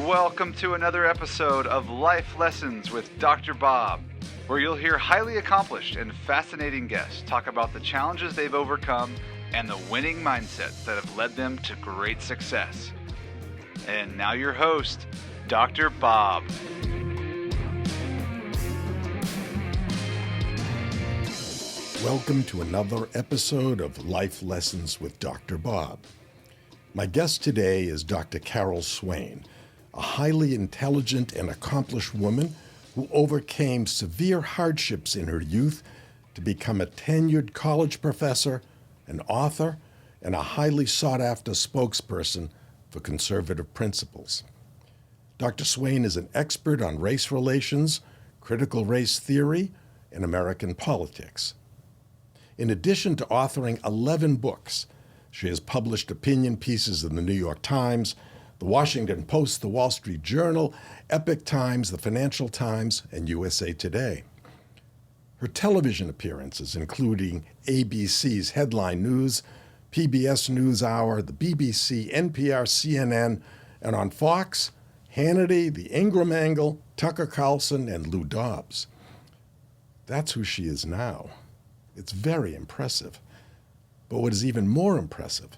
Welcome to another episode of Life Lessons with Dr. Bob, where you'll hear highly accomplished and fascinating guests talk about the challenges they've overcome and the winning mindsets that have led them to great success. And now your host, Dr. Bob. Welcome to another episode of Life Lessons with Dr. Bob. My guest today is Dr. Carol Swain, a highly intelligent and accomplished woman who overcame severe hardships in her youth to become a tenured college professor, an author, and a highly sought-after spokesperson for conservative principles. Dr. Swain is an expert on race relations, critical race theory, and American politics. In addition to authoring 11 books, she has published opinion pieces in the New York Times, the Washington Post, the Wall Street Journal, Epoch Times, the Financial Times, and USA Today. Her television appearances, including ABC's Headline News, PBS NewsHour, the BBC, NPR, CNN, and on Fox, Hannity, the Ingraham Angle, Tucker Carson, and Lou Dobbs. That's who she is now. It's very impressive. But what is even more impressive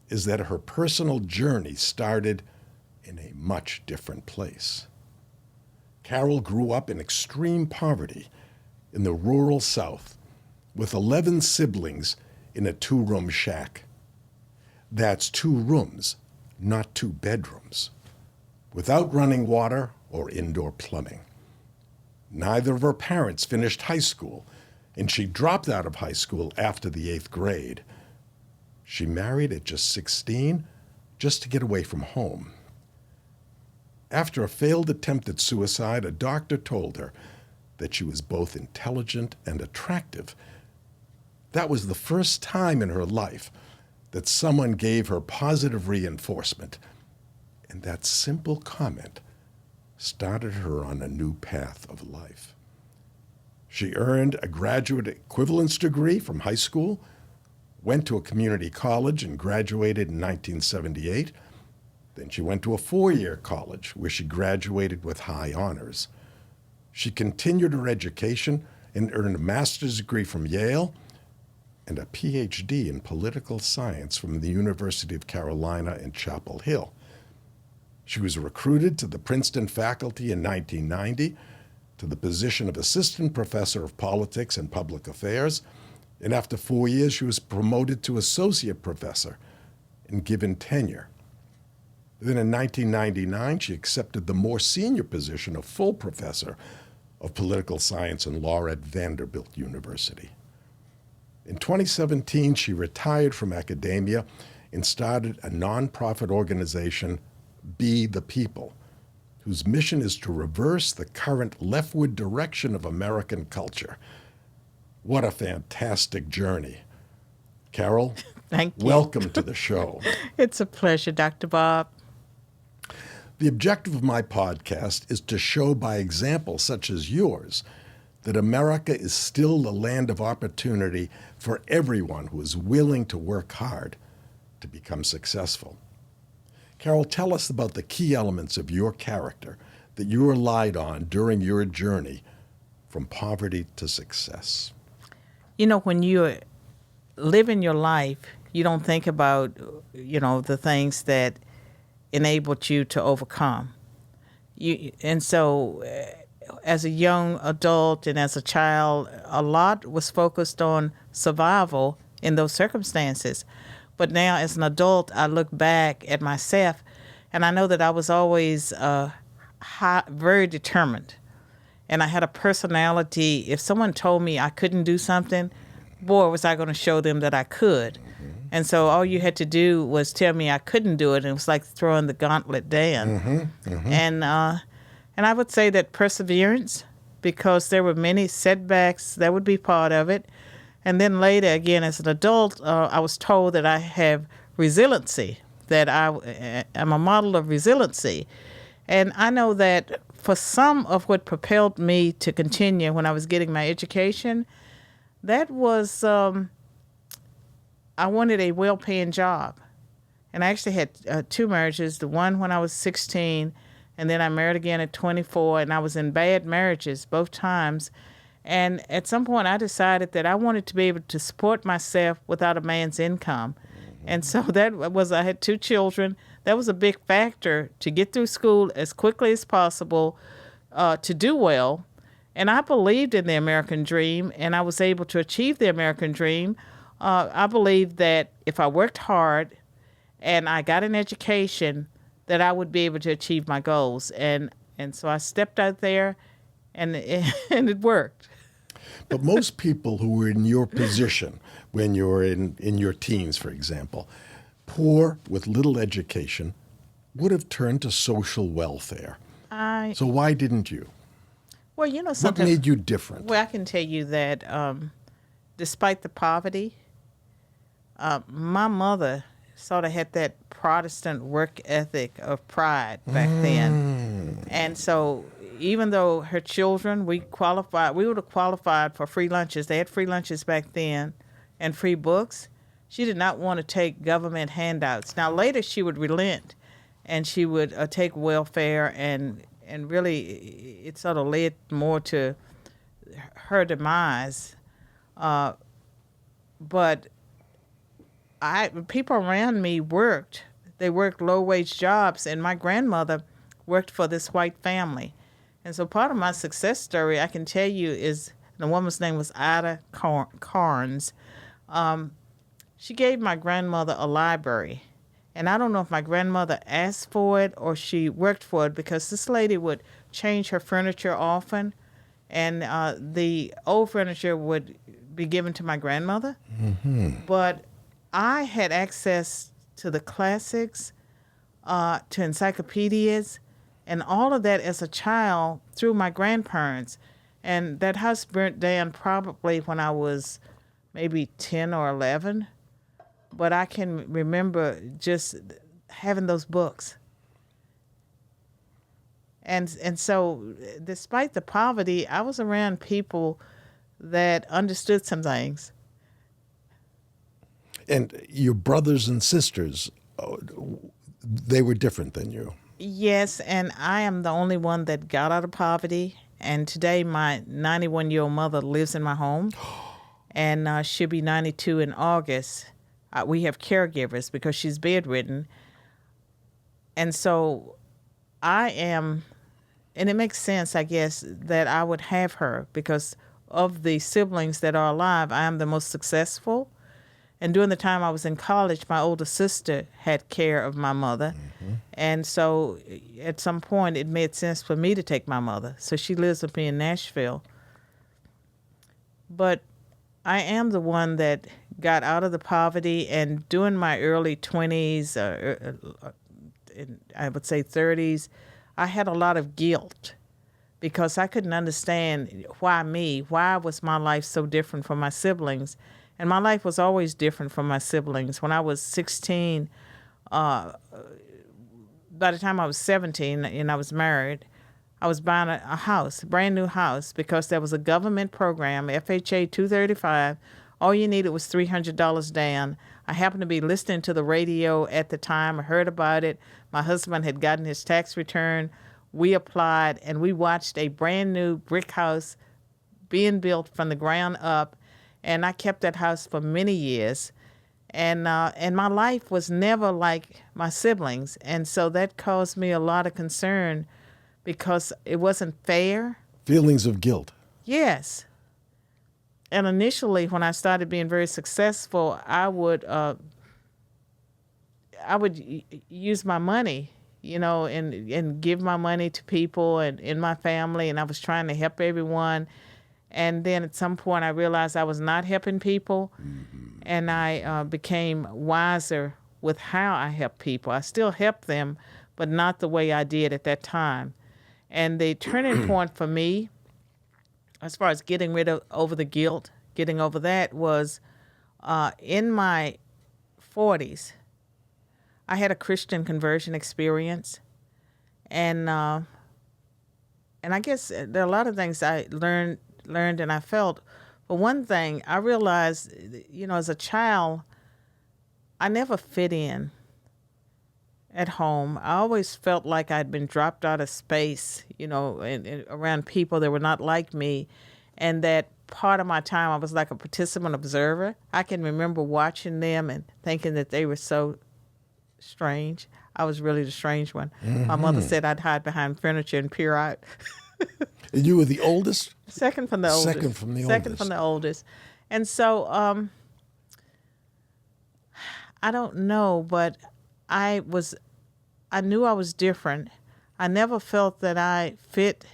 is that her personal journey started in a much different place. Carol grew up in extreme poverty in the rural South with 11 siblings in a 2-room shack. That's 2 rooms, not 2 bedrooms, without running water or indoor plumbing. Neither of her parents finished high school, and she dropped out of high school after the 8th grade. She married at just 16, just to get away from home. After a failed attempt at suicide, a doctor told her that she was both intelligent and attractive. That was the first time in her life that someone gave her positive reinforcement, and that simple comment started her on a new path of life. She earned a graduate equivalence degree from high school, went to a community college and graduated in 1978. Then she went to a 4-year college where she graduated with high honors. She continued her education and earned a master's degree from Yale and a PhD in political science from the University of Carolina in Chapel Hill. She was recruited to the Princeton faculty in 1990 to the position of assistant professor of politics and public affairs, and after 4 years, she was promoted to associate professor and given tenure. Then in 1999, she accepted the more senior position of full professor of political science and law at Vanderbilt University. In 2017, she retired from academia and started a nonprofit organization, Be the People, whose mission is to reverse the current leftward direction of American culture. What a fantastic journey. Carol, thank you. Welcome to the show. It's a pleasure, Dr. Bob. The objective of my podcast is to show by examples such as yours that America is still the land of opportunity for everyone who is willing to work hard to become successful. Carol, tell us about the key elements of your character that you relied on during your journey from poverty to success. You know, when you're living your life, you don't think about, the things that enabled you to overcome. So as a young adult and as a child, a lot was focused on survival in those circumstances. But now as an adult, I look back at myself and I know that I was always very determined. And I had a personality. If someone told me I couldn't do something, boy, was I going to show them that I could. Mm-hmm. And so all you had to do was tell me I couldn't do it. And it was like throwing the gauntlet down. Mm-hmm. Mm-hmm. And I would say that perseverance, because there were many setbacks, that would be part of it. And then later, again, as an adult, I was told that I have resiliency, that I'm a model of resiliency. And I know that for some of what propelled me to continue when I was getting my education, that was I wanted a well-paying job. And I actually had 2 marriages, the one when I was 16 and then I married again at 24, and I was in bad marriages both times. And at some point, I decided that I wanted to be able to support myself without a man's income. And so I had 2 children. That was a big factor to get through school as quickly as possible, to do well. And I believed in the American dream, and I was able to achieve the American dream. I believed that if I worked hard and I got an education, that I would be able to achieve my goals. And so I stepped out there, and it worked. But most people who were in your position when you were in your teens, for example, poor with little education, would have turned to social welfare. So why didn't you? Well, what made you different? Well, I can tell you that despite the poverty, my mother sort of had that Protestant work ethic of pride back then. And so even though her children, we would have qualified for free lunches. They had free lunches back then and free books. She did not want to take government handouts. Now, later she would relent, and she would take welfare, and really it sort of led more to her demise. But people around me worked. They worked low-wage jobs, and my grandmother worked for this white family. And so part of my success story, I can tell you, is the woman's name was Ida Carnes. She gave my grandmother a library. And I don't know if my grandmother asked for it or she worked for it, because this lady would change her furniture often, and the old furniture would be given to my grandmother. But I had access to the classics, to encyclopedias, and all of that as a child through my grandparents. And that house burnt down probably when I was maybe 10 or 11. But I can remember just having those books. And so despite the poverty, I was around people that understood some things. And your brothers and sisters, they were different than you. Yes, and I am the only one that got out of poverty. And today my 91-year-old mother lives in my home, and she'll be 92 in August. We have caregivers because she's bedridden. And so I am, and it makes sense, I guess, that I would have her, because of the siblings that are alive, I am the most successful. And during the time I was in college, my older sister had care of my mother. And so at some point, it made sense for me to take my mother. So she lives with me in Nashville. But I am the one that got out of the poverty, and during my early 20s, I would say 30s, I had a lot of guilt because I couldn't understand why me. Why was my life so different from my siblings? And my life was always different from my siblings. When I was 16, by the time I was 17 and I was married, I was buying a house, a brand new house, because there was a government program, FHA 235. All you needed was $300 down. I happened to be listening to the radio at the time. I heard about it. My husband had gotten his tax return. We applied, and we watched a brand new brick house being built from the ground up. And I kept that house for many years. And my life was never like my siblings. And so that caused me a lot of concern because it wasn't fair. Feelings of guilt. Yes. And initially, when I started being very successful, I would use my money, and give my money to people and in my family, and I was trying to help everyone. And then at some point, I realized I was not helping people, and I became wiser with how I help people. I still help them, but not the way I did at that time. And the turning point for me, as far as getting over the guilt, getting over that, was in my 40s. I had a Christian conversion experience, and I guess there are a lot of things I learned and I felt. But one thing I realized, as a child, I never fit in. at home, I always felt like I'd been dropped out of space, and around people that were not like me. And that part of my time, I was like a participant observer. I can remember watching them and thinking that they were so strange. I was really the strange one. My mother said I'd hide behind furniture and peer out. And you were the oldest? Second from the oldest. Second from the Second oldest. from the oldest. And so I don't know, but I knew I was different. I never felt that I fit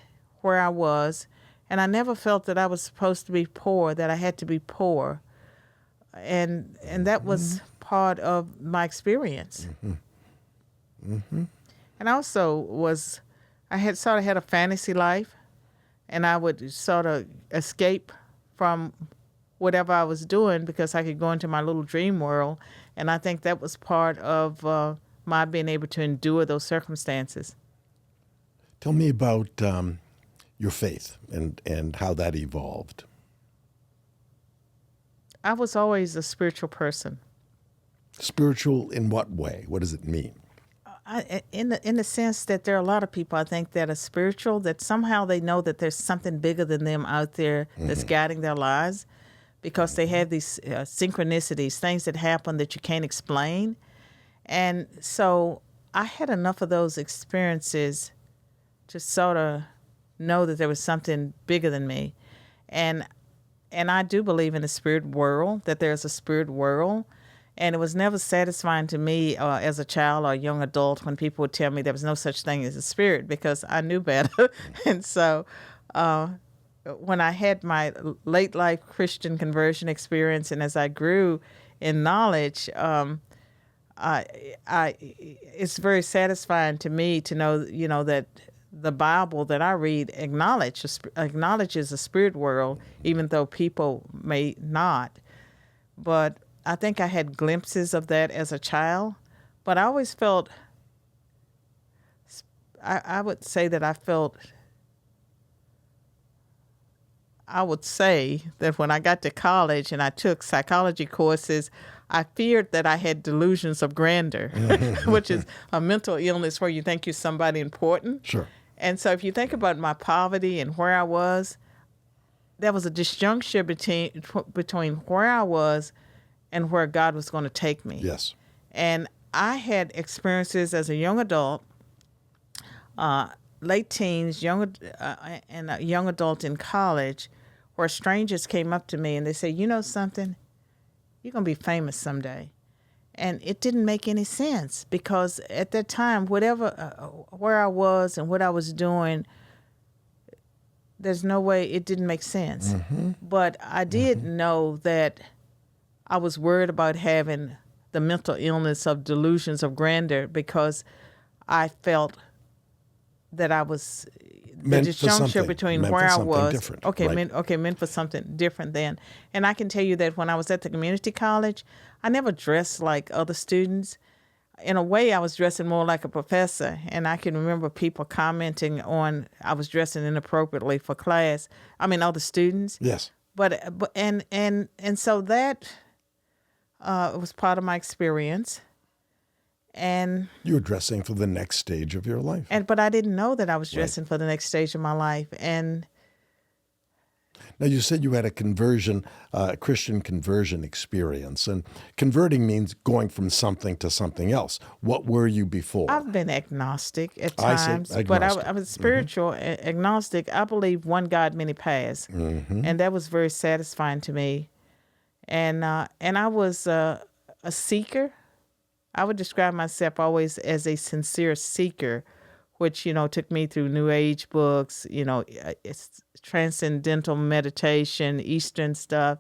where I was, and I never felt that I was supposed to be poor, that I had to be poor. And that was part of my experience. And I also I had sort of had a fantasy life, and I would sort of escape from whatever I was doing because I could go into my little dream world. And I think that was part of my being able to endure those circumstances. Tell me about your faith and how that evolved. I was always a spiritual person. Spiritual in what way? What does it mean? In the sense that there are a lot of people, I think, that are spiritual, that somehow they know that there's something bigger than them out there that's guiding their lives, because they have these synchronicities, things that happen that you can't explain. And so I had enough of those experiences to sort of know that there was something bigger than me. And I do believe in the spirit world, that there's a spirit world. And it was never satisfying to me as a child or a young adult when people would tell me there was no such thing as a spirit, because I knew better. And so when I had my late life Christian conversion experience, and as I grew in knowledge, it's very satisfying to me to know, that the Bible that I read acknowledges a spirit world, even though people may not. But I think I had glimpses of that as a child, but I always felt, I would say that when I got to college and I took psychology courses, I feared that I had delusions of grandeur, which is a mental illness where you think you're somebody important. Sure. And so if you think about my poverty and where I was, there was a disjuncture between where I was and where God was going to take me. Yes. And I had experiences as a young adult, late teens, and a young adult in college, where strangers came up to me and they said, "You know something? You're going to be famous someday." And it didn't make any sense, because at that time, where I was and what I was doing, there's no way it didn't make sense. But I did know that I was worried about having the mental illness of delusions of grandeur, because I felt that I was the disjuncture between where I was. Meant for something different then. And I can tell you that when I was at the community college, I never dressed like other students. In a way, I was dressing more like a professor, and I can remember people commenting on I was dressing inappropriately for class. I mean, other students. Yes. But so that was part of my experience. And you were dressing for the next stage of your life. But I didn't know that I was dressing for the next stage of my life. And now, you said you had a Christian conversion experience, and converting means going from something to something else. What were you before? I've been agnostic at times, agnostic. But I was spiritual agnostic. I believe one God, many paths, and that was very satisfying to me. And I was a seeker. I would describe myself always as a sincere seeker, which, took me through New Age books, it's transcendental meditation, Eastern stuff,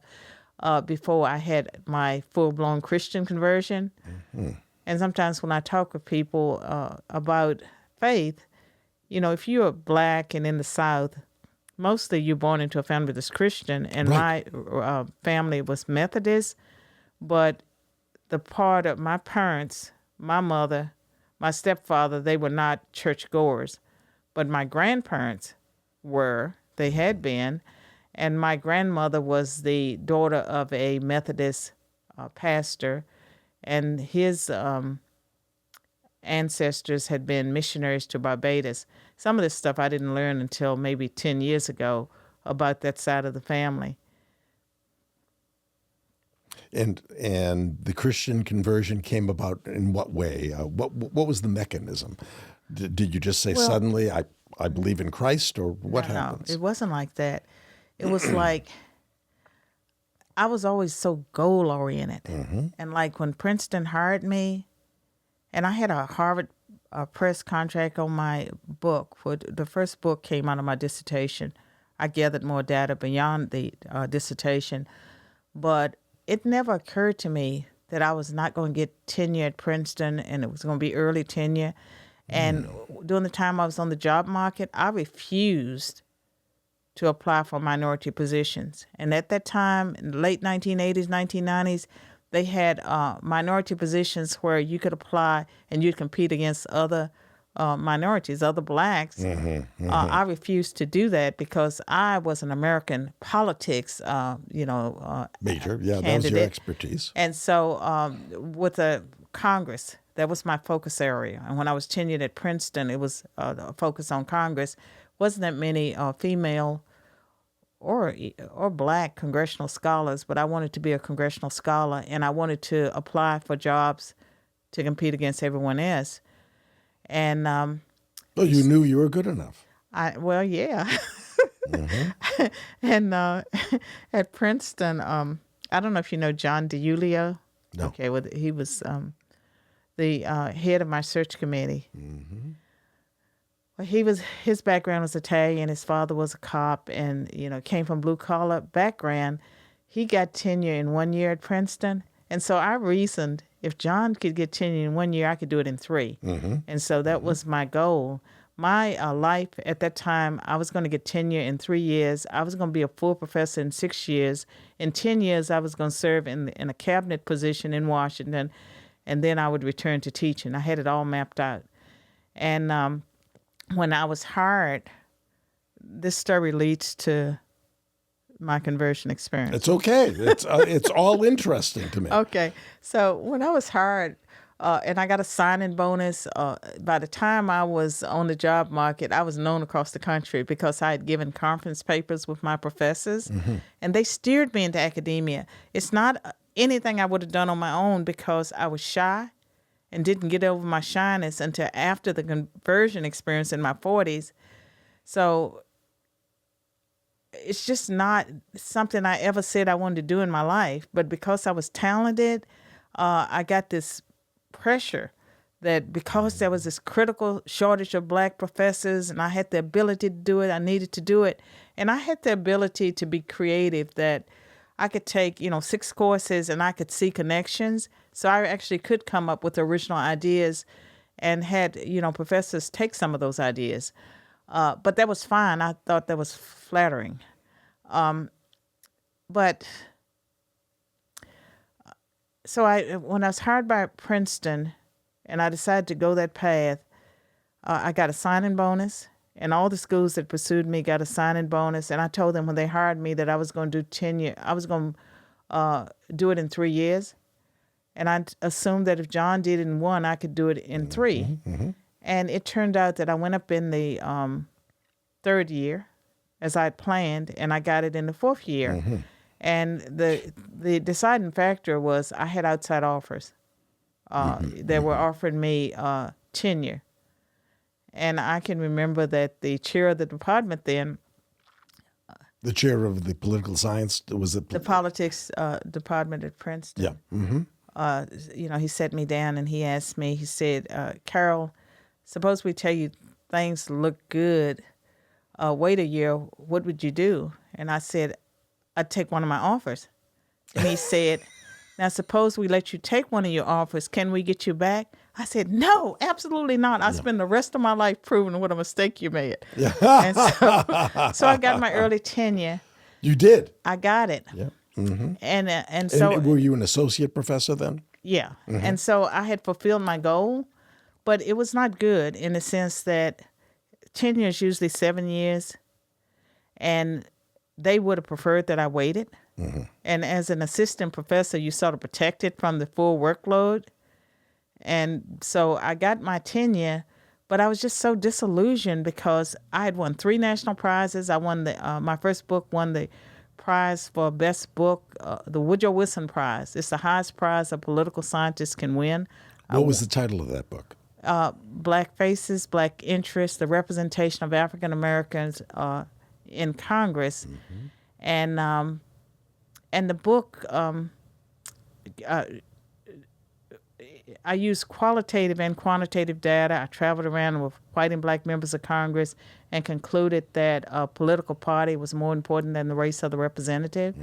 before I had my full-blown Christian conversion. And sometimes when I talk with people about faith, if you're Black and in the South, mostly you're born into a family that's Christian, and my family was Methodist, but the part of my parents, my mother, my stepfather, they were not churchgoers, but my grandparents they had been, and my grandmother was the daughter of a Methodist pastor, and ancestors had been missionaries to Barbados. Some of this stuff I didn't learn until maybe 10 years ago about that side of the family. And the Christian conversion came about in what way? What was the mechanism? Did you just say suddenly, I believe in Christ, or what happens? No, it wasn't like that. It was like I was always so goal-oriented. And like when Princeton hired me, and I had a Harvard press contract on my book. The first book came out of my dissertation. I gathered more data beyond the dissertation. But it never occurred to me that I was not going to get tenure at Princeton, and it was going to be early tenure. And during the time I was on the job market, I refused to apply for minority positions. And at that time, in the late 1980s, 1990s, they had minority positions where you could apply and you'd compete against other minorities, other blacks. I refused to do that because I was an American politics, major. Yeah, candidate. that was your expertise. And so with the Congress, that was my focus area. And when I was tenured at Princeton, it was a focus on Congress. Wasn't that many female or black congressional scholars, but I wanted to be a congressional scholar, and I wanted to apply for jobs to compete against everyone else. And you knew you were good enough. Yeah. And at Princeton, I don't know if you know John DiIulio. No. Okay, well, he was the head of my search committee. Well, his background was Italian. His father was a cop, and came from blue collar background. He got tenure in 1 year at Princeton, and so I reasoned if John could get tenure in 1 year, I could do it in 3. And so that was my goal. My life at that time, I was going to get tenure in 3 years. I was going to be a full professor in 6 years. In 10 years, I was going to serve in a cabinet position in Washington, and then I would return to teaching. I had it all mapped out. And when I was hired, this story leads to my conversion experience. It's okay. It's all interesting to me. Okay. So when I was hired, and I got a signing bonus, by the time I was on the job market, I was known across the country because I had given conference papers with my professors, and they steered me into academia. It's not anything I would have done on my own because I was shy and didn't get over my shyness until after the conversion experience in my 40s. So it's just not something I ever said I wanted to do in my life. But because I was talented, I got this pressure that because there was this critical shortage of black professors and I had the ability to do it, I needed to do it. And I had the ability to be creative, that I could take, 6 courses and I could see connections. So I actually could come up with original ideas and had, professors take some of those ideas. But that was fine. I thought that was flattering. So when I was hired by Princeton and I decided to go that path, I got a signing bonus, and all the schools that pursued me got a signing bonus. And I told them when they hired me that I was going to do tenure. I was going to do it in 3 years. And I assumed that if John did it in 1, I could do it in 3. And it turned out that I went up in the 3rd year as I had planned, and I got it in the 4th year. And the deciding factor was I had outside offers that were offering me tenure. And I can remember that the chair of the department then... The chair of the political science, was it? The politics department at Princeton. Yeah. He sat me down and he asked me, he said, Carol, suppose we tell you things look good, wait a year, what would you do? And I said, I'd take one of my offers. And he said, now suppose we let you take one of your offers, can we get you back? I said, no, absolutely not. I spend the rest of my life proving what a mistake you made. Yeah. And so I got my early tenure. You did? I got it. Yeah. And so... And were you an associate professor then? Yeah. And so I had fulfilled my goal, but it was not good in the sense that tenure is usually 7 years, and they would have preferred that I waited. And as an assistant professor, you sort of protected from the full workload. And so I got my tenure, but I was just so disillusioned because I had won 3 national prizes. I won my first book won the prize for best book, the Woodrow Wilson Prize. It's the highest prize a political scientist can win. What was the title of that book? Black Faces, Black Interests, the Representation of African Americans in Congress. And the book, I used qualitative and quantitative data. I traveled around with white and black members of Congress and concluded that a political party was more important than the race of the representative.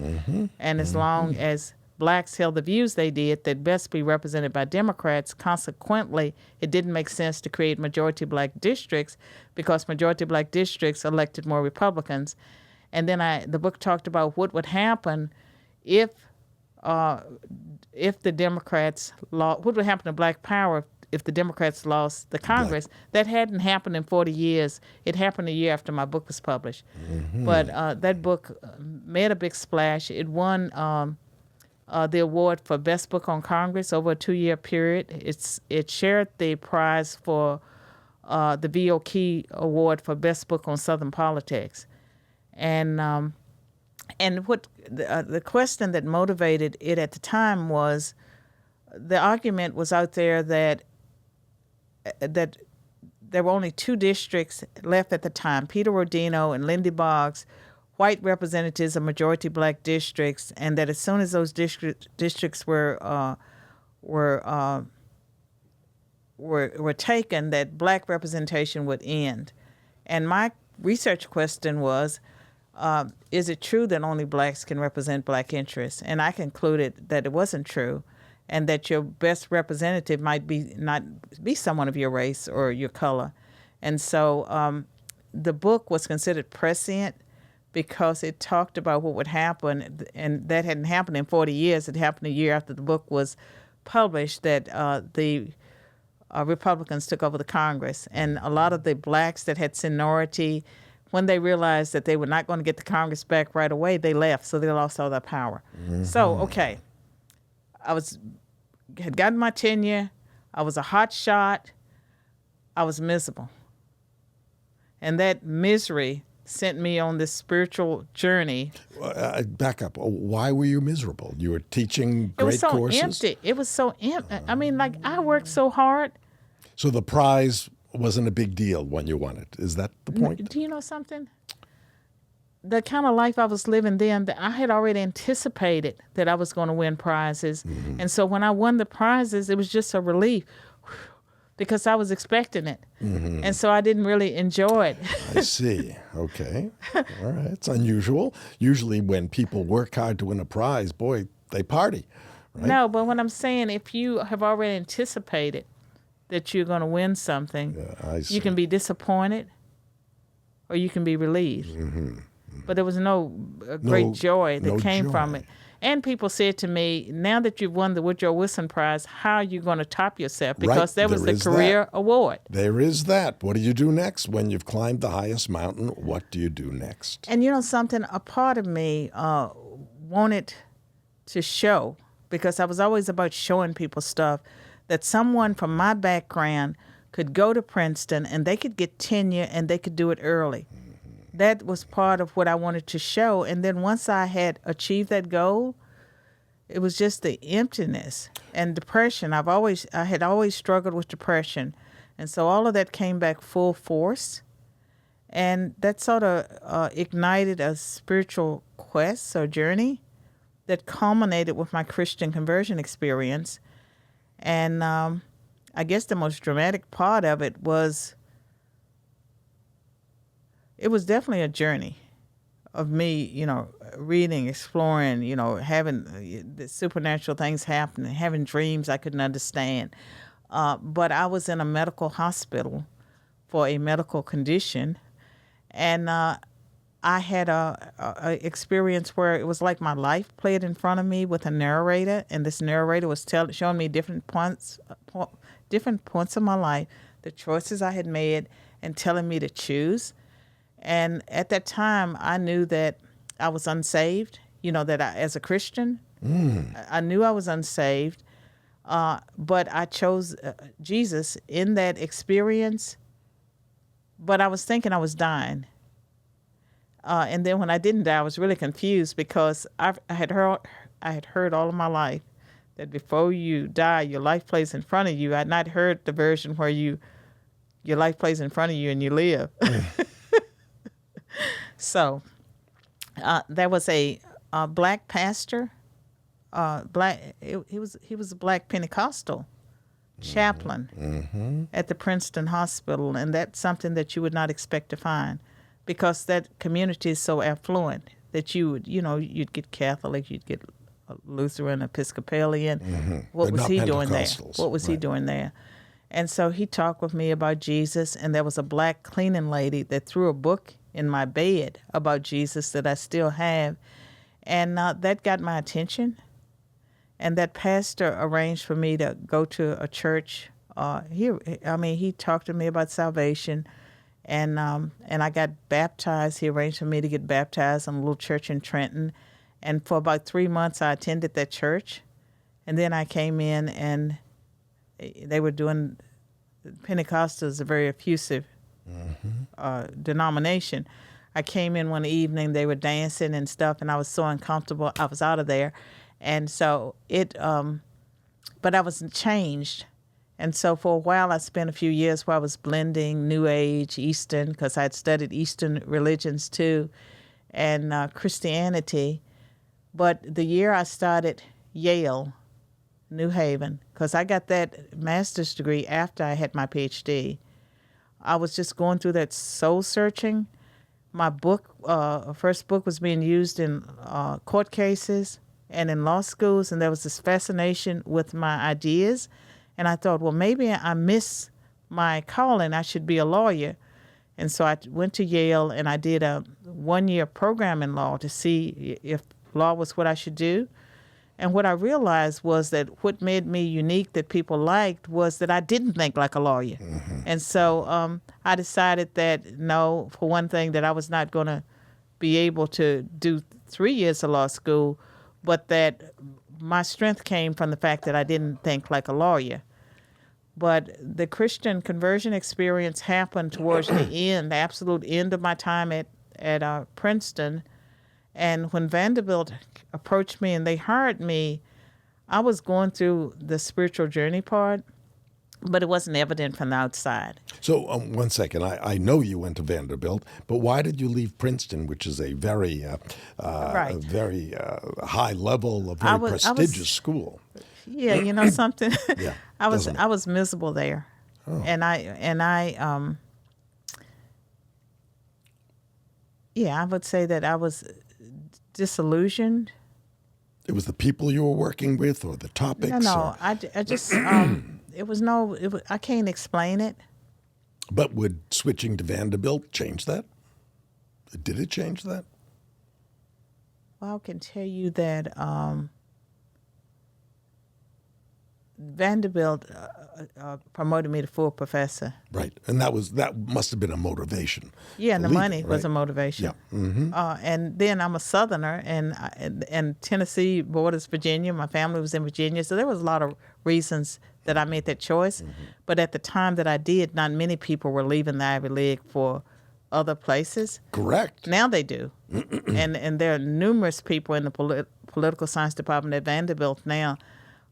And as long as blacks held the views they did, they'd best be represented by Democrats. Consequently, it didn't make sense to create majority black districts because majority black districts elected more Republicans. And then the book talked about what would happen if the Democrats lost, what would happen to black power if the Democrats lost the Congress. That hadn't happened in 40 years. It happened a year after my book was published. But that book made a big splash. It won the award for Best Book on Congress over a 2-year period. It shared the prize for the V.O. Key Award for Best Book on Southern Politics. And what the question that motivated it at the time was, the argument was out there that there were only 2 districts left at the time, Peter Rodino and Lindy Boggs, white representatives of majority black districts, and that as soon as those districts were taken, that black representation would end. And my research question was, is it true that only blacks can represent black interests? And I concluded that it wasn't true, and that your best representative might not be someone of your race or your color. And so the book was considered prescient because it talked about what would happen, and that hadn't happened in 40 years. It happened a year after the book was published, that the Republicans took over the Congress. And a lot of the blacks that had seniority, when they realized that they were not going to get the Congress back right away, they left, so they lost all their power. So, okay, I had gotten my tenure. I was a hot shot. I was miserable. And that misery sent me on this spiritual journey. Back up. Why were you miserable? You were teaching great courses? It was so empty. It was so empty. I mean, like, I worked so hard. So the prize wasn't a big deal when you won it. Is that the point? Do you know something? The kind of life I was living then, that I had already anticipated that I was going to win prizes. And so when I won the prizes, it was just a relief because I was expecting it. And so I didn't really enjoy it. I see. Okay. All right. It's unusual. Usually when people work hard to win a prize, boy, they party. Right? No, but what I'm saying, if you have already anticipated that you're going to win something, you can be disappointed or you can be relieved. But there was no great joy that came from it. And people said to me, now that you've won the Woodrow Wilson Prize, how are you going to top yourself? Because that was the career award. There is that. What do you do next? When you've climbed the highest mountain, what do you do next? And you know something? A part of me wanted to show, because I was always about showing people stuff, that someone from my background could go to Princeton and they could get tenure and they could do it early. That was part of what I wanted to show. And then once I had achieved that goal, it was just the emptiness and depression. I had always struggled with depression. And so all of that came back full force. And that sort of ignited a spiritual quest or journey that culminated with my Christian conversion experience. And I guess the most dramatic part of it was, it was definitely a journey of me, reading, exploring, having the supernatural things happen, having dreams I couldn't understand. But I was in a medical hospital for a medical condition, and I had a experience where it was like my life played in front of me with a narrator, and this narrator was showing me different points of my life, the choices I had made, and telling me to choose. And at that time, I knew that I was unsaved, that as a Christian, I knew I was unsaved. But I chose Jesus in that experience. But I was thinking I was dying. And then when I didn't die, I was really confused because I had heard all of my life that before you die, your life plays in front of you. I had not heard the version where your life plays in front of you and you live. So there was a black pastor. He was a black Pentecostal chaplain at the Princeton Hospital, and that's something that you would not expect to find, because that community is so affluent that you'd get Catholic, you'd get Lutheran, Episcopalian. What was he doing there? What was he doing there? And so he talked with me about Jesus, and there was a black cleaning lady that threw a book in my bed about Jesus that I still have, and that got my attention. And that pastor arranged for me to go to a church. He talked to me about salvation, and I got baptized. He arranged for me to get baptized in a little church in Trenton. And for about 3 months, I attended that church. And then I came in, and they were doing, Pentecostal is a very effusive denomination. I came in one evening, they were dancing and stuff, and I was so uncomfortable, I was out of there. And so but I wasn't changed. And so for a while, I spent a few years where I was blending New Age, Eastern, because I had studied Eastern religions too, and Christianity. But the year I started Yale, New Haven, because I got that master's degree after I had my PhD, I was just going through that soul searching. My book, first book, was being used in court cases and in law schools, and there was this fascination with my ideas. And I thought, well, maybe I miss my calling. I should be a lawyer. And so I went to Yale, and I did a 1-year program in law to see if law was what I should do. And what I realized was that what made me unique that people liked was that I didn't think like a lawyer. And so I decided that, no, for one thing, that I was not going to be able to do 3 years of law school, but that my strength came from the fact that I didn't think like a lawyer. But the Christian conversion experience happened towards the end, the absolute end of my time at Princeton. And when Vanderbilt approached me and they hired me, I was going through the spiritual journey part, but it wasn't evident from the outside. So, 1 second. I know you went to Vanderbilt, but why did you leave Princeton, which is a very, very high level, a very prestigious school? Yeah, something. Yeah, I was miserable there, and I would say that I was disillusioned. It was the people you were working with, or the topics? No. I just I can't explain it. But would switching to Vanderbilt change that? Did it change that? Well, I can tell you that Vanderbilt promoted me to full professor. Right, and that must have been a motivation. Yeah, and the money right? was a motivation. Yeah. And then I'm a Southerner, and Tennessee borders Virginia. My family was in Virginia, so there was a lot of reasons that I made that choice. But at the time that I did, not many people were leaving the Ivy League for other places. Correct. Now they do. and there are numerous people in the political science department at Vanderbilt now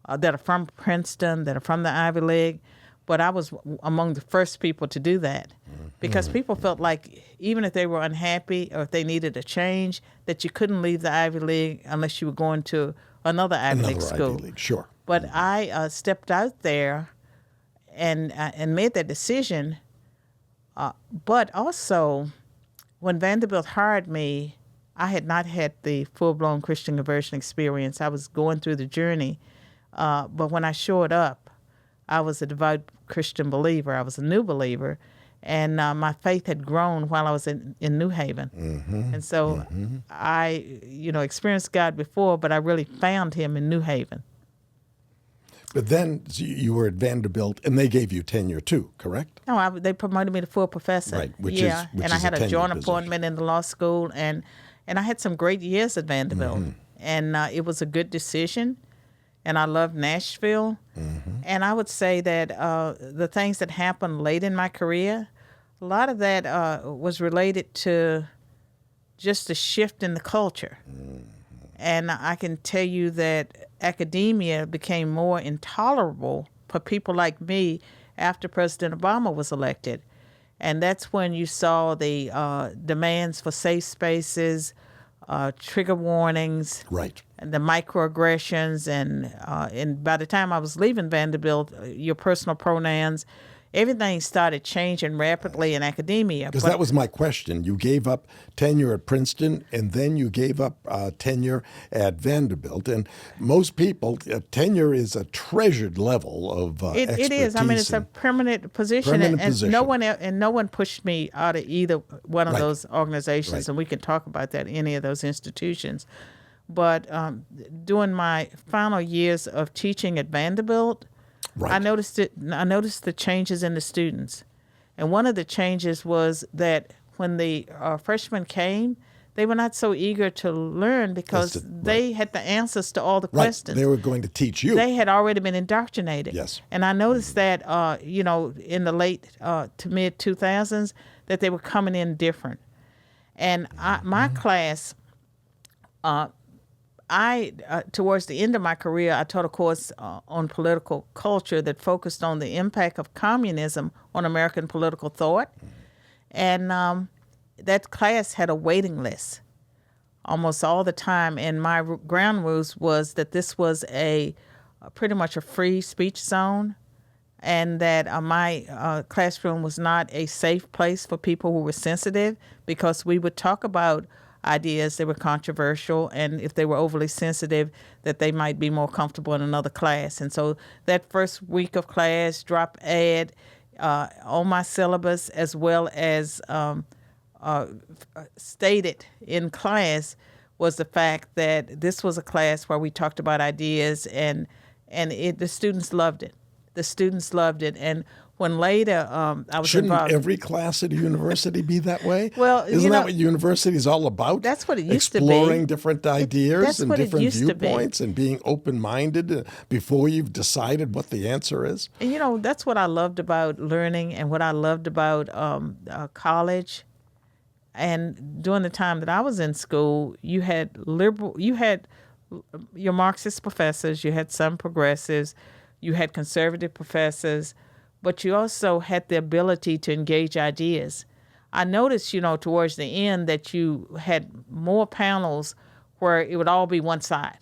that are from Princeton, that are from the Ivy League. But I was among the first people to do that because people felt like even if they were unhappy or if they needed a change, that you couldn't leave the Ivy League unless you were going to another Ivy League school. Ivy League, sure. But I stepped out there and made that decision. But also, when Vanderbilt hired me, I had not had the full-blown Christian conversion experience. I was going through the journey. But when I showed up, I was a devout Christian believer. I was a new believer. And my faith had grown while I was in New Haven. And so I, experienced God before, but I really found him in New Haven. But then you were at Vanderbilt, and they gave you tenure too, correct? No, they promoted me to full professor. Right, which and I had a joint position. appointment in the law school, and I had some great years at Vanderbilt. And it was a good decision. and I loved Nashville. And I would say that the things that happened late in my career, a lot of that was related to just a shift in the culture. And I can tell you that academia became more intolerable for people like me after President Obama was elected. And that's when you saw the demands for safe spaces, trigger warnings, Right. and the microaggressions, and by the time I was leaving Vanderbilt, your personal pronouns, everything started changing rapidly in academia. Because that was my question. You gave up tenure at Princeton, and then you gave up tenure at Vanderbilt. And most people, tenure is a treasured level of expertise. It is. I mean, it's a permanent position, no one pushed me out of either one of those organizations, and we can talk about that, any of those institutions. But during my final years of teaching at Vanderbilt, I noticed the changes in the students. And one of the changes was that when the freshmen came, they were not so eager to learn because they had the answers to all the questions. They were going to teach you. They had already been indoctrinated. Yes. And I noticed that, in the late to mid 2000s, that they were coming in different. And my class, towards the end of my career, I taught a course on political culture that focused on the impact of communism on American political thought. And that class had a waiting list almost all the time. And my ground rules was that this was pretty much a free speech zone, and that my classroom was not a safe place for people who were sensitive, because we would talk about ideas that were controversial, and if they were overly sensitive, that they might be more comfortable in another class. And so that first week of class, drop ed on my syllabus, as well as stated in class, was the fact that this was a class where we talked about ideas, and the students loved it. The students loved it. And when later I was involved. Shouldn't every class at a university be that way? Well, isn't that what university is all about? That's what it used to be. Exploring different ideas and different viewpoints and being open-minded before you've decided what the answer is. And that's what I loved about learning, and what I loved about college. And during the time that I was in school, you had your Marxist professors, you had some progressives, you had conservative professors, but you also had the ability to engage ideas. I noticed, towards the end, that you had more panels where it would all be one side.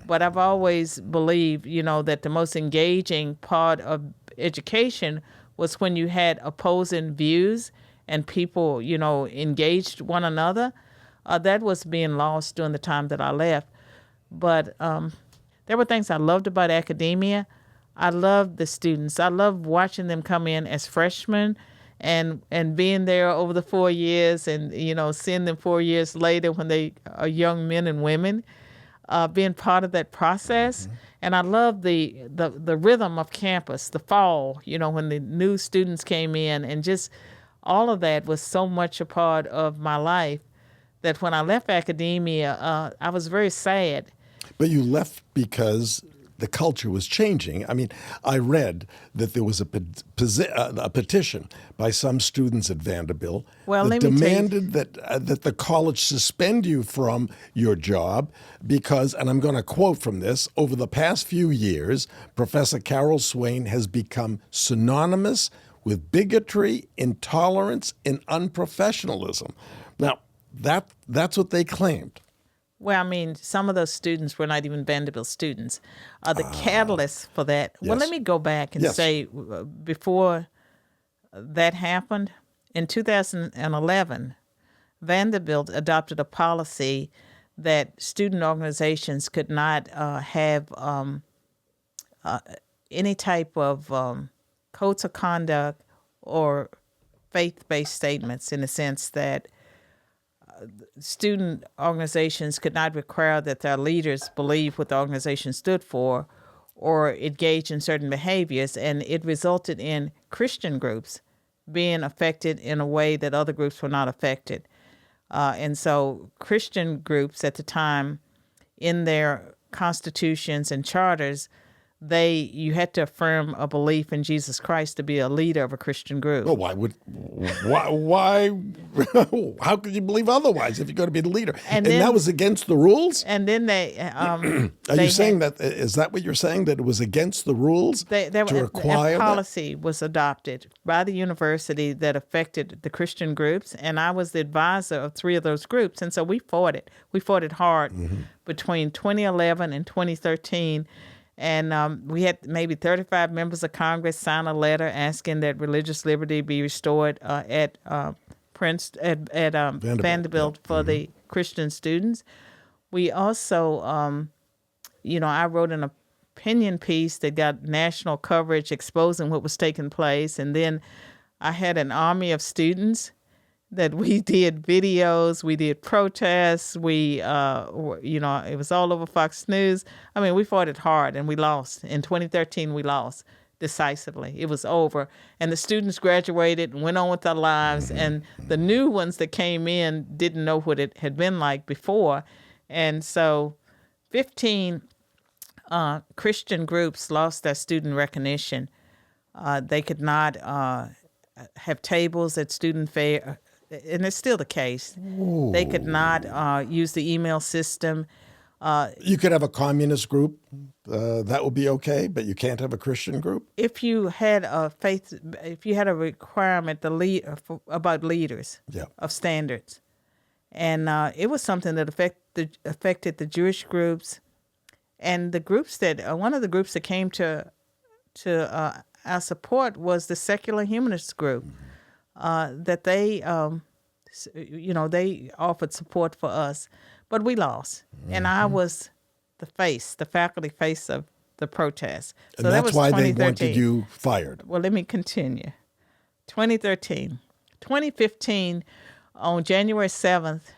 But I've always believed, that the most engaging part of education was when you had opposing views and people, engaged one another. That was being lost during the time that I left. But there were things I loved about academia. I loved the students. I loved watching them come in as freshmen and being there over the 4 years, and, seeing them 4 years later when they are young men and women, being part of that process. And I loved the rhythm of campus, the fall, when the new students came in, and just all of that was so much a part of my life that when I left academia, I was very sad. But you left because the culture was changing. I mean, I read that there was a petition by some students at Vanderbilt that demanded that the college suspend you from your job because, and I'm going to quote from this, over the past few years, Professor Carol Swain has become synonymous with bigotry, intolerance, and unprofessionalism. Now, that's what they claimed. Well, I mean, some of those students were not even Vanderbilt students. The catalyst for that. Yes. Well, let me go back and say, before that happened, in 2011, Vanderbilt adopted a policy that student organizations could not have any type of codes of conduct or faith-based statements, in the sense that student organizations could not require that their leaders believe what the organization stood for or engage in certain behaviors, and it resulted in Christian groups being affected in a way that other groups were not affected. And so Christian groups at the time, in their constitutions and charters, you had to affirm a belief in Jesus Christ to be a leader of a Christian group. Well, why how could you believe otherwise if you're going to be the leader? And that was against the rules? And then is that what you're saying, that it was against the rules to require a policy was adopted by the university that affected the Christian groups, and I was the advisor of 3 of those groups, and so we fought it. We fought it hard between 2011 and 2013. And we had maybe 35 members of Congress sign a letter asking that religious liberty be restored at Princeton, at Vanderbilt for the Christian students. We also, I wrote an opinion piece that got national coverage exposing what was taking place. And then I had an army of students that we did videos, we did protests, it was all over Fox News. I mean, we fought it hard and we lost. In 2013, we lost decisively. It was over. And the students graduated and went on with their lives. And the new ones that came in didn't know what it had been like before. And so 15 Christian groups lost their student recognition. They could not have tables at student fair. And it's still the case. Ooh. They could not use the email system. You could have a communist group. That would be okay, but you can't have a Christian group? If you had a requirement about leaders of standards. And it was something that affected the Jewish groups. And the groups one of the groups that came to our support was the secular humanist group. That they offered support for us, but we lost. And I was the faculty face of the protest. So and that's why they wanted you fired. Well, let me continue. 2013. 2015, on January 7th,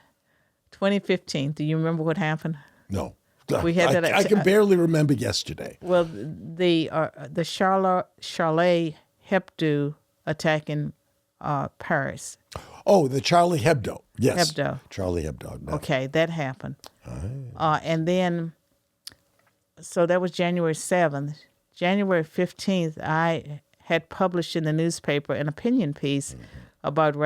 2015, do you remember what happened? No. We had I can barely remember yesterday. Well, the Charlie Hebdo attack in Paris. Oh, the Charlie Hebdo. Yes. Hebdo. Charlie Hebdo. No. Okay, that happened. And then, so that was January 7th. January 15th, I had published in the newspaper an opinion piece about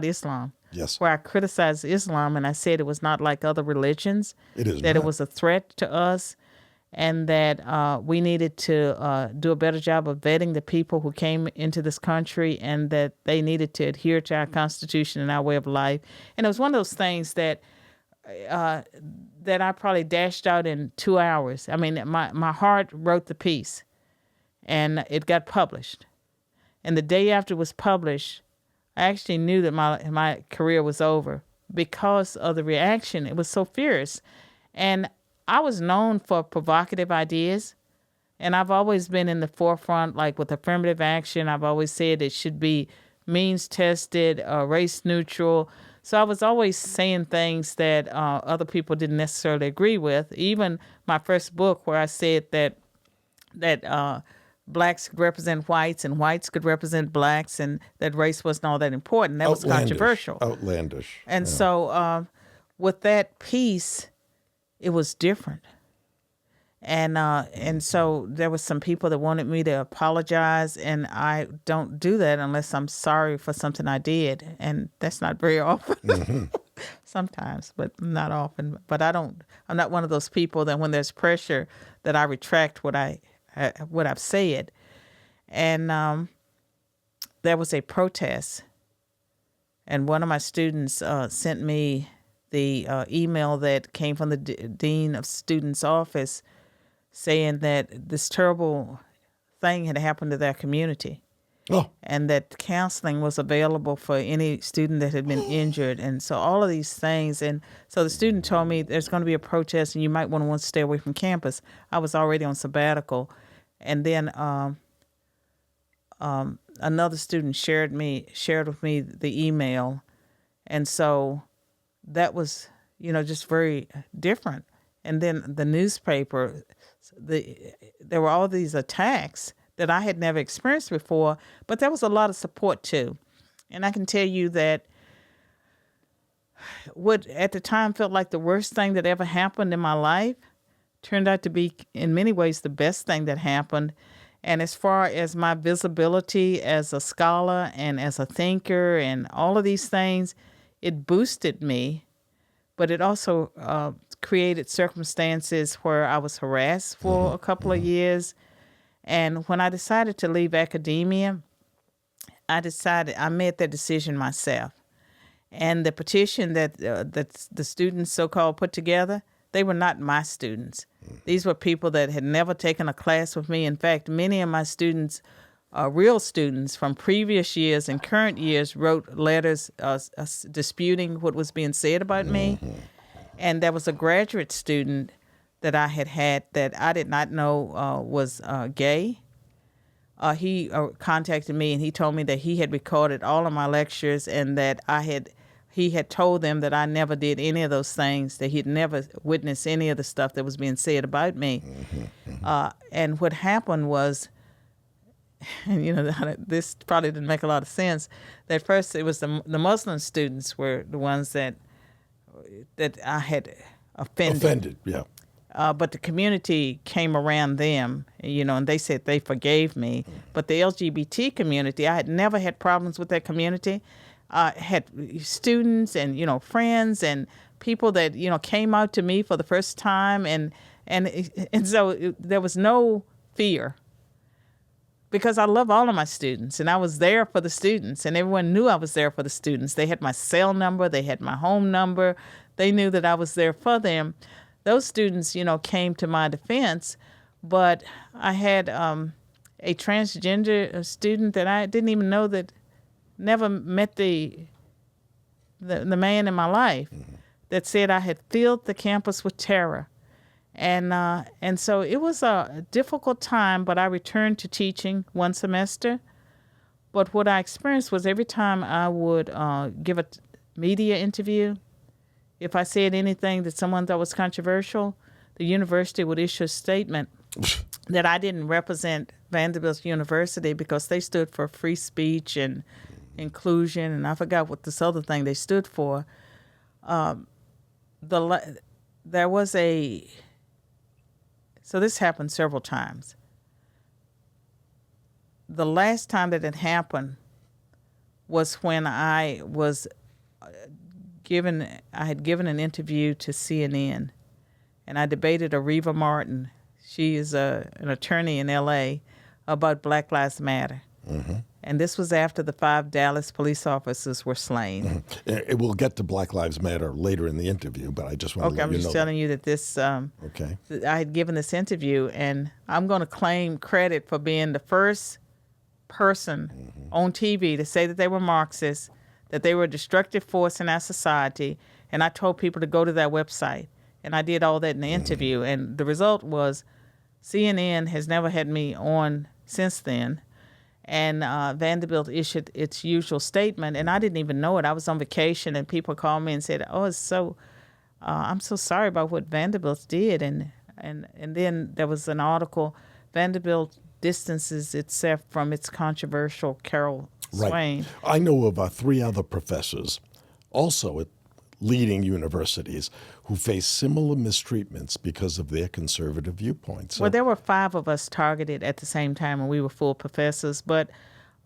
Islam. Yes. Where I criticized Islam and I said it was not like other religions. It is that not. It was a threat to us. And that we needed to do a better job of vetting the people who came into this country, and that they needed to adhere to our Constitution and our way of life. And it was one of those things that I probably dashed out in 2 hours. I mean, my heart wrote the piece, and it got published. And the day after it was published, I actually knew that my career was over because of the reaction. It was so fierce. And I was known for provocative ideas, and I've always been in the forefront, like with affirmative action. I've always said it should be means-tested, race-neutral. So I was always saying things that other people didn't necessarily agree with. Even my first book, where I said that blacks could represent whites and whites could represent blacks, and that race wasn't all that important. That was controversial. Outlandish. And so with that piece, it was different. And so there was some people that wanted me to apologize, and I don't do that unless I'm sorry for something I did, and that's not very often. Sometimes, but not often. But I'm not one of those people that when there's pressure that I retract what I've said. And there was a protest, and one of my students sent me the email that came from the dean of students' office saying that this terrible thing had happened to their community. Oh. And that counseling was available for any student that had been injured. And so all of these things. And so the student told me there's going to be a protest and you might want to stay away from campus. I was already on sabbatical. And then another student shared with me the email. And so that was, just very different. And then the newspaper, there were all these attacks that I had never experienced before, but there was a lot of support too. And I can tell you that what at the time felt like the worst thing that ever happened in my life turned out to be, in many ways, the best thing that happened. And as far as my visibility as a scholar and as a thinker and all of these things, it boosted me, but it also created circumstances where I was harassed for a couple of years. And when I decided to leave academia, I made that decision myself. And the petition that the students so-called put together, they were not my students. These were people that had never taken a class with me. In fact, many of my students, real students from previous years and current years, wrote letters disputing what was being said about me. And there was a graduate student that I had that I did not know was gay. He contacted me and he told me that he had recorded all of my lectures and that he had told them that I never did any of those things, that he'd never witnessed any of the stuff that was being said about me. And what happened was, and this probably didn't make a lot of sense, that first it was the Muslim students were the ones that I had offended. Yeah. But the community came around them, and they said they forgave me. But the LGBT community, I had never had problems with that community. Had students and, friends and people that, came out to me for the first time. And so there was no fear because I love all of my students and I was there for the students and everyone knew I was there for the students. They had my cell number. They had my home number. They knew that I was there for them. Those students, came to my defense, but I had a transgender student that I didn't even know, that never met the man in my life, that said I had filled the campus with terror. And so it was a difficult time, but I returned to teaching one semester. But what I experienced was every time I would give a media interview, if I said anything that someone thought was controversial, the university would issue a statement that I didn't represent Vanderbilt University because they stood for free speech and inclusion, and I forgot what this other thing they stood for. There was so this happened several times. The last time that it happened was when I had given an interview to CNN, and I debated Areva Martin. She is an attorney in L.A. about Black Lives Matter. And this was after the 5 Dallas police officers were slain. We'll get to Black Lives Matter later in the interview, but I just want to let you know. Okay, I'm just telling you that this, I had given this interview, and I'm going to claim credit for being the first person on TV to say that they were Marxists, that they were a destructive force in our society, and I told people to go to their website, and I did all that in the interview, and the result was CNN has never had me on since then, and Vanderbilt issued its usual statement, and I didn't even know it. I was on vacation, and people called me and said, I'm so sorry about what Vanderbilt did, and then there was an article, Vanderbilt distances itself from its controversial Carol Swain. Right. I know of 3 other professors, also at leading universities, who face similar mistreatments because of their conservative viewpoints. So, well, there were 5 of us targeted at the same time, and we were full professors. But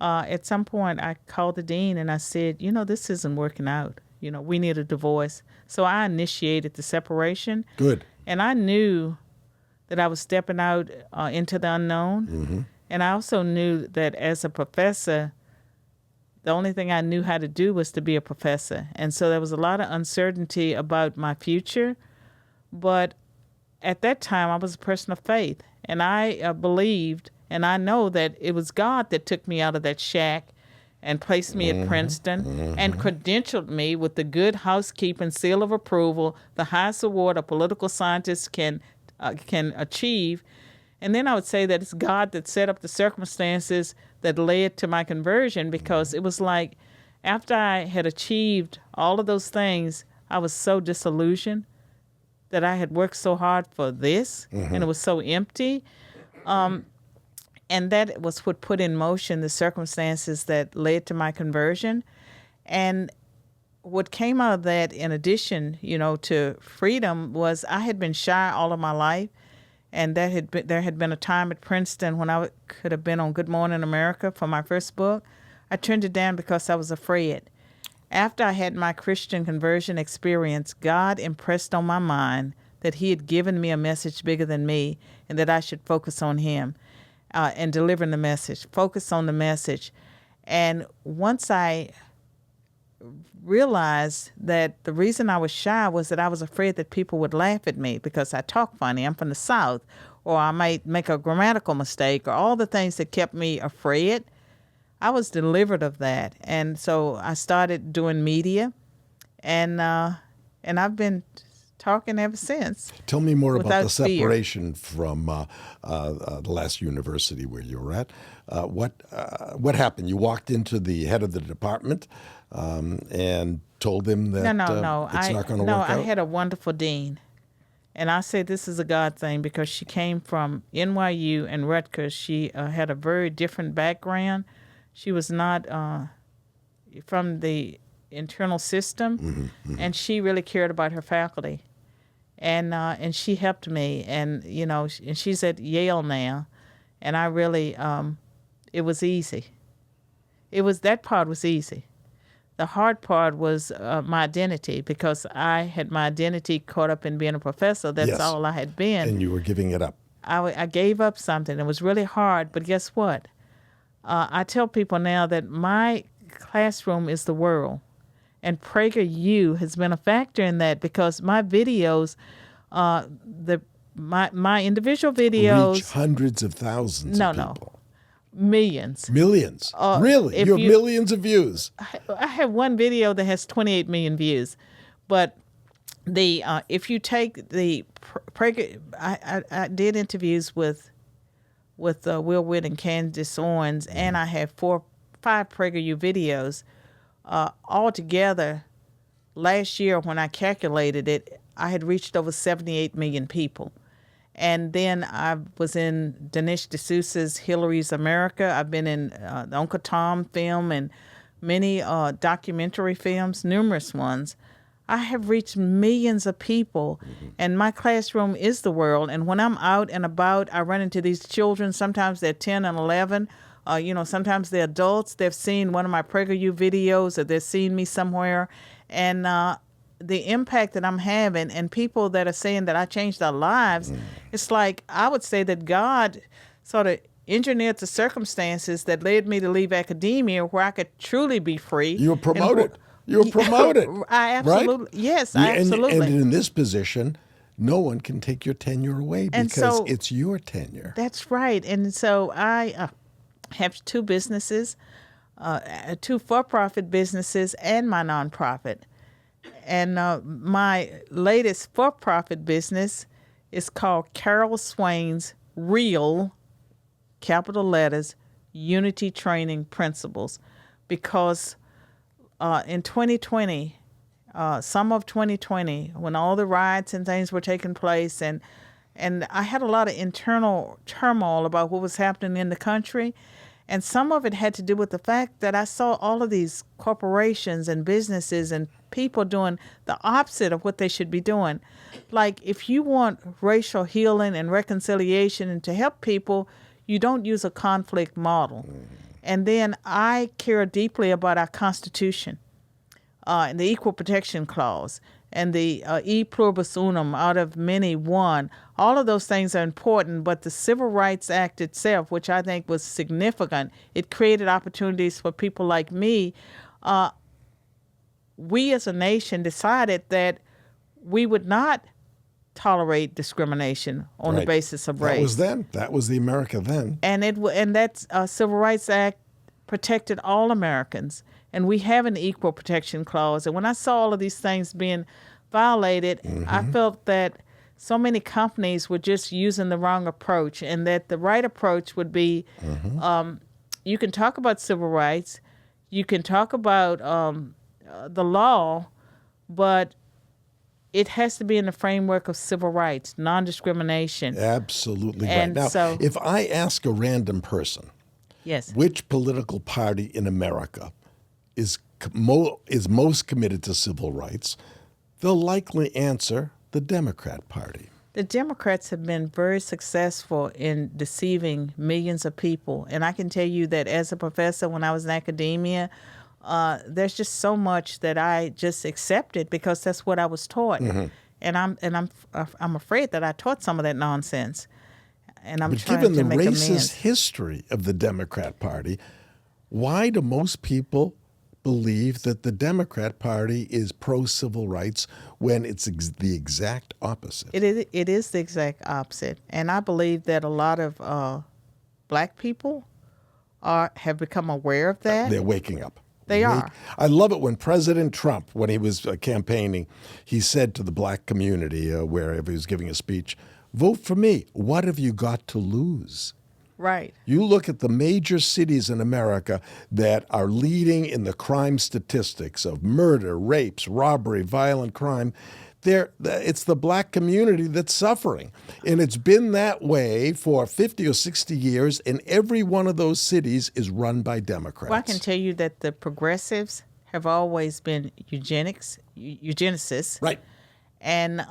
at some point, I called the dean and I said, this isn't working out. We need a divorce. So I initiated the separation. Good. And I knew that I was stepping out into the unknown. And I also knew that as a professor, the only thing I knew how to do was to be a professor. And so there was a lot of uncertainty about my future. But at that time, I was a person of faith. And I believed, and I know that it was God that took me out of that shack and placed me at Princeton and credentialed me with the good housekeeping seal of approval, the highest award a political scientist can achieve. And then I would say that it's God that set up the circumstances that led to my conversion, because it was like after I had achieved all of those things, I was so disillusioned that I had worked so hard for this, and it was so empty. And that was what put in motion the circumstances that led to my conversion. And what came out of that, in addition, to freedom, was I had been shy all of my life. And there had been a time at Princeton when I could have been on Good Morning America for my first book. I turned it down because I was afraid. After I had my Christian conversion experience, God impressed on my mind that he had given me a message bigger than me and that I should focus on him and delivering the message, focus on the message. And once I realized that the reason I was shy was that I was afraid that people would laugh at me because I talk funny, I'm from the South, or I might make a grammatical mistake, or all the things that kept me afraid, I was delivered of that. And so I started doing media, and I've been talking ever since. Tell me more about the fear. separation from the last university where you were at. What happened? You walked into the head of the department and told him that No. it's not going to No, work out? I had a wonderful dean. And I say this is a God thing because she came from NYU and Rutgers. She had a very different background. She was not from the internal system, and she really cared about her faculty. And she helped me, and and she's at Yale now, and I really, it was easy. That part was easy. The hard part was my identity, because I had my identity caught up in being a professor. That's Yes. all I had been. And you were giving it up. I gave up something. It was really hard, but guess what? I tell people now that my classroom is the world. And PragerU has been a factor in that, because my videos, my individual videos, Reach hundreds of thousands of people. Millions. Millions. Really? if You have you- millions of views. I have one video that has 28 million views, but if you take the Prager, I did interviews with Will Witt and Candace Owens, and I have 5 PragerU videos. Altogether, last year when I calculated it, I had reached over 78 million people. And then I was in Dinesh D'Souza's Hillary's America. I've been in the Uncle Tom film and many documentary films, numerous ones. I have reached millions of people, and my classroom is the world. And when I'm out and about, I run into these children. Sometimes they're 10 and 11. Sometimes they're adults. They've seen one of my PragerU videos, or they've seen me somewhere. And the impact that I'm having, and people that are saying that I changed their lives, it's like I would say that God sort of engineered the circumstances that led me to leave academia where I could truly be free. You were promoted. You were promoted. I absolutely, right? yes, Yeah, absolutely. And in this position, no one can take your tenure away, And because so- it's your tenure. That's right. And so I have 2 businesses, 2 for-profit businesses and my nonprofit. And my latest for-profit business is called Carol Swain's Real, capital letters, Unity Training Principles, because in 2020, some of 2020, when all the riots and things were taking place, and I had a lot of internal turmoil about what was happening in the country, and some of it had to do with the fact that I saw all of these corporations and businesses and people doing the opposite of what they should be doing. Like, if you want racial healing and reconciliation and to help people, you don't use a conflict model. And then I care deeply about our Constitution and the Equal Protection Clause and the e pluribus unum, out of many one. All of those things are important, but the Civil Rights Act itself, which I think was significant, it created opportunities for people like me. We as a nation decided that we would not tolerate discrimination on the Right. basis of race. That was then. That was the America then. And that Civil Rights Act protected all Americans, and we have an equal protection clause. And when I saw all of these things being violated, I felt that so many companies were just using the wrong approach, and that the right approach would be, you can talk about civil rights, you can talk about the law, but it has to be in the framework of civil rights, non-discrimination. Absolutely right. And Now, so- if I ask a random person, Yes. which political party in America is most committed to civil rights, they'll likely answer the Democrat Party. The Democrats have been very successful in deceiving millions of people. And I can tell you that as a professor, when I was in academia, there's just so much that I just accepted because that's what I was taught. And I'm afraid that I taught some of that nonsense. And I'm But trying given to the make racist amends. history of the Democrat Party, why do most people believe that the Democrat Party is pro-civil rights when it's the exact opposite? It is the exact opposite. And I believe that a lot of black people have become aware of that. They're waking up. They are. I love it when President Trump, when he was campaigning, he said to the black community, wherever he was giving a speech, vote for me. What have you got to lose? Right. You look at the major cities in America that are leading in the crime statistics of murder, rapes, robbery, violent crime. It's the black community that's suffering. And it's been that way for 50 or 60 years, and every one of those cities is run by Democrats. Well, I can tell you that the progressives have always been eugenicists. Right. And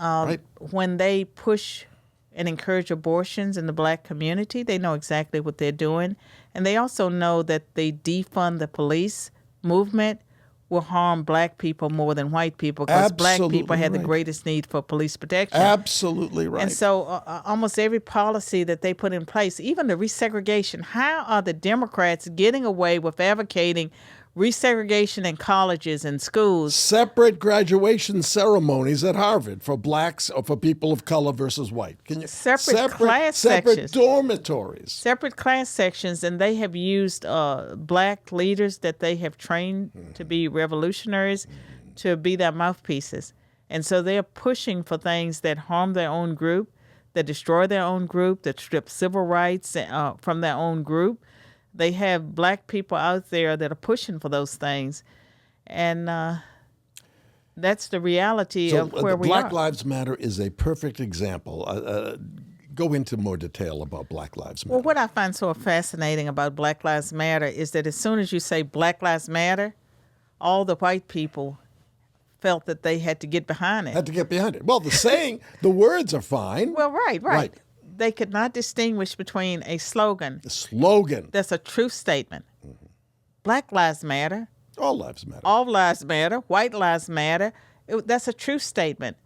when they push and encourage abortions in the black community, they know exactly what they're doing. And they also know that they defund the police movement will harm black people more than white people because black people have the greatest need for police protection. Absolutely right. And so almost every policy that they put in place, even the resegregation, how are the Democrats getting away with advocating resegregation in colleges and schools? Separate graduation ceremonies at Harvard for blacks or for people of color versus white. Can you Separate class separate sections. dormitories. Separate class sections, and they have used black leaders that they have trained to be revolutionaries to be their mouthpieces. And so they're pushing for things that harm their own group, that destroy their own group, that strip civil rights from their own group. They have black people out there that are pushing for those things. And that's the reality of where we are. Black Lives Matter is a perfect example. Go into more detail about Black Lives Matter. Well, what I find so fascinating about Black Lives Matter is that as soon as you say Black Lives Matter, all the white people felt that they had to get behind it. Had to get behind it. Well, the saying, the words are fine. Well, right. They could not distinguish between a slogan. The slogan. That's a truth statement. Black Lives Matter. All lives matter. All lives matter. White lives matter. That's a truth statement.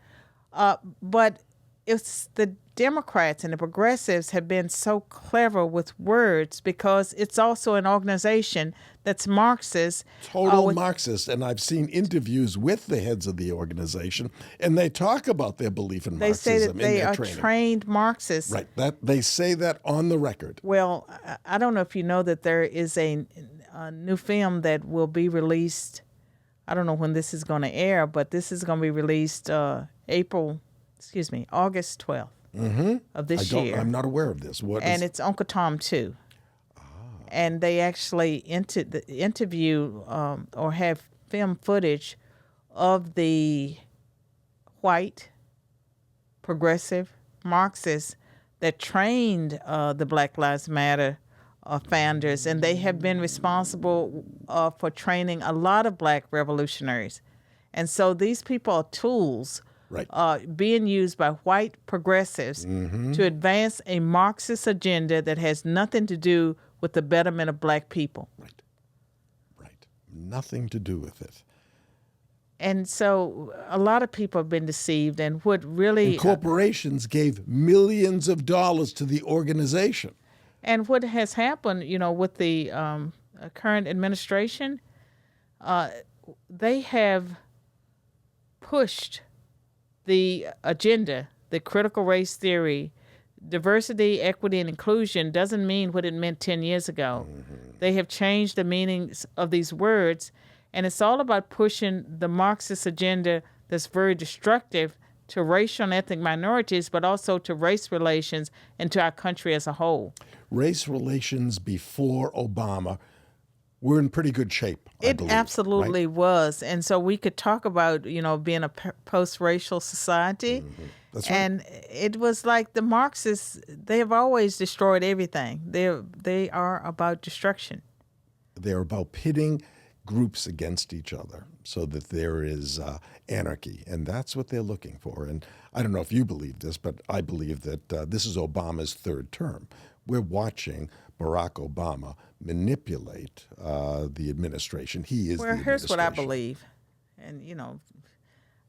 But it's the Democrats and the progressives have been so clever with words because it's also an organization that's Marxist. Total Marxist. And I've seen interviews with the heads of the organization, and they talk about their belief in Marxism. They say that they are training. trained Marxists. Right. They say that on the record. Well, I don't know if you know that there is a new film that will be released. I don't know when this is going to air, but this is going to be released August 12th of this year. I'm not aware of this. It's Uncle Tom 2. And they actually interview or have film footage of the white progressive Marxists that trained the Black Lives Matter founders, and they have been responsible for training a lot of black revolutionaries. And so these people are tools being used by white progressives to advance a Marxist agenda that has nothing to do with the betterment of black people. Right. Nothing to do with it. And so a lot of people have been deceived, and what really... And corporations gave millions of dollars to the organization. And what has happened, with the current administration, they have pushed the agenda, the critical race theory. Diversity, equity, and inclusion doesn't mean what it meant 10 years ago. They have changed the meanings of these words, and it's all about pushing the Marxist agenda that's very destructive to racial and ethnic minorities, but also to race relations and to our country as a whole. Race relations before Obama were in pretty good shape, I believe, absolutely right? was. And so we could talk about, being a post-racial society. That's right. And it was like the Marxists, they have always destroyed everything. They are about destruction. They're about pitting groups against each other so that there is anarchy. And that's what they're looking for. And I don't know if you believe this, but I believe that this is Obama's third term. We're watching Barack Obama manipulate the administration. He is the administration. Here's what I believe. And,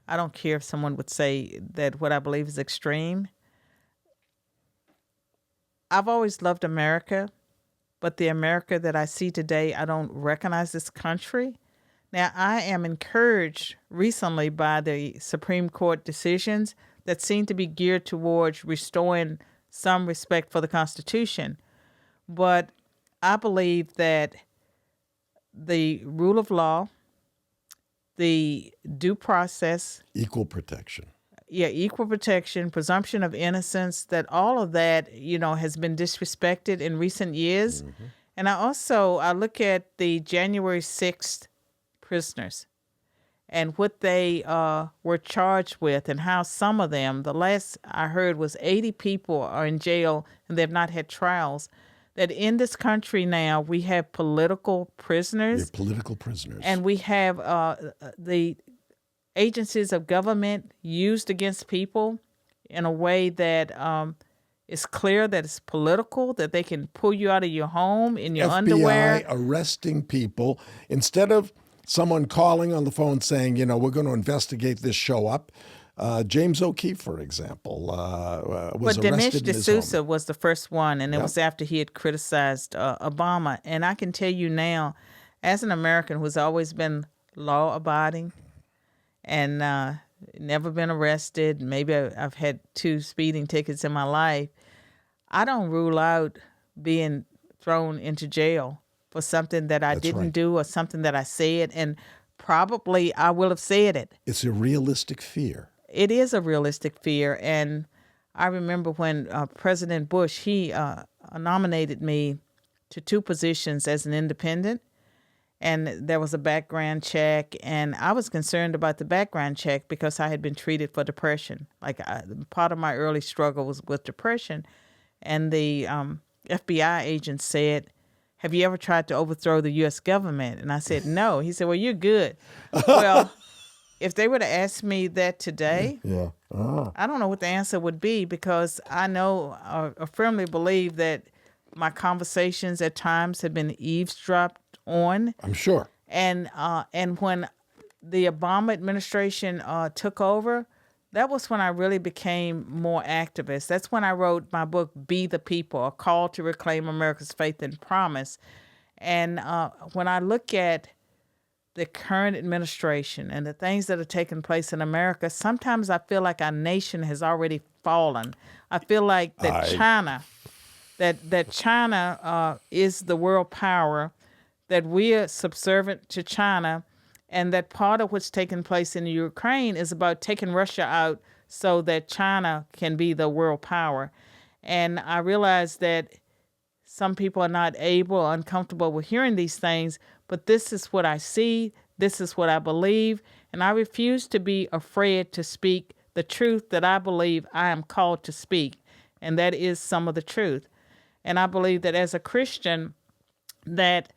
I don't care if someone would say that what I believe is extreme. I've always loved America, but the America that I see today, I don't recognize this country. Now, I am encouraged recently by the Supreme Court decisions that seem to be geared towards restoring some respect for the Constitution. But I believe that the rule of law, the due process, equal protection, presumption of innocence, that all of that, has been disrespected in recent years. Mm-hmm. And I look at the January 6th prisoners and what they were charged with, and how some of them, the last I heard was 80 people are in jail and they've not had trials. That in this country now we have political prisoners. They're political prisoners. And we have the agencies of government used against people in a way that is clear that it's political, that they can pull you out of your home in your underwear. FBI arresting people instead of someone calling on the phone saying, we're going to investigate this, show up. James O'Keefe, for example, was arrested in his home. Dinesh D'Souza was the first one, and it was after he had criticized Obama. And I can tell you now, as an American who's always been law-abiding and never been arrested, maybe I've had 2 speeding tickets in my life, I don't rule out being thrown into jail for something that I didn't do or something that I said, and probably I will have said it. It's a realistic fear. It is a realistic fear, and I remember when President Bush, he nominated me to 2 positions as an independent, and there was a background check, and I was concerned about the background check because I had been treated for depression. Part of my early struggle was with depression, and the FBI agent said, "Have you ever tried to overthrow the U.S. government?" And I said, "No." He said, "Well, you're good." Well, if they were to ask me that today, I don't know what the answer would be, because I know I firmly believe that my conversations at times have been eavesdropped on. I'm sure. And when the Obama administration took over, that was when I really became more activist. That's when I wrote my book, Be the People, A Call to Reclaim America's Faith and Promise. And when I look at the current administration and the things that are taking place in America, sometimes I feel like our nation has already fallen. I feel like that China is the world power, that we are subservient to China, and that part of what's taking place in Ukraine is about taking Russia out so that China can be the world power. And I realize that some people are not able or uncomfortable with hearing these things, but this is what I see, this is what I believe, and I refuse to be afraid to speak the truth that I believe I am called to speak, and that is some of the truth. And I believe that as a Christian, that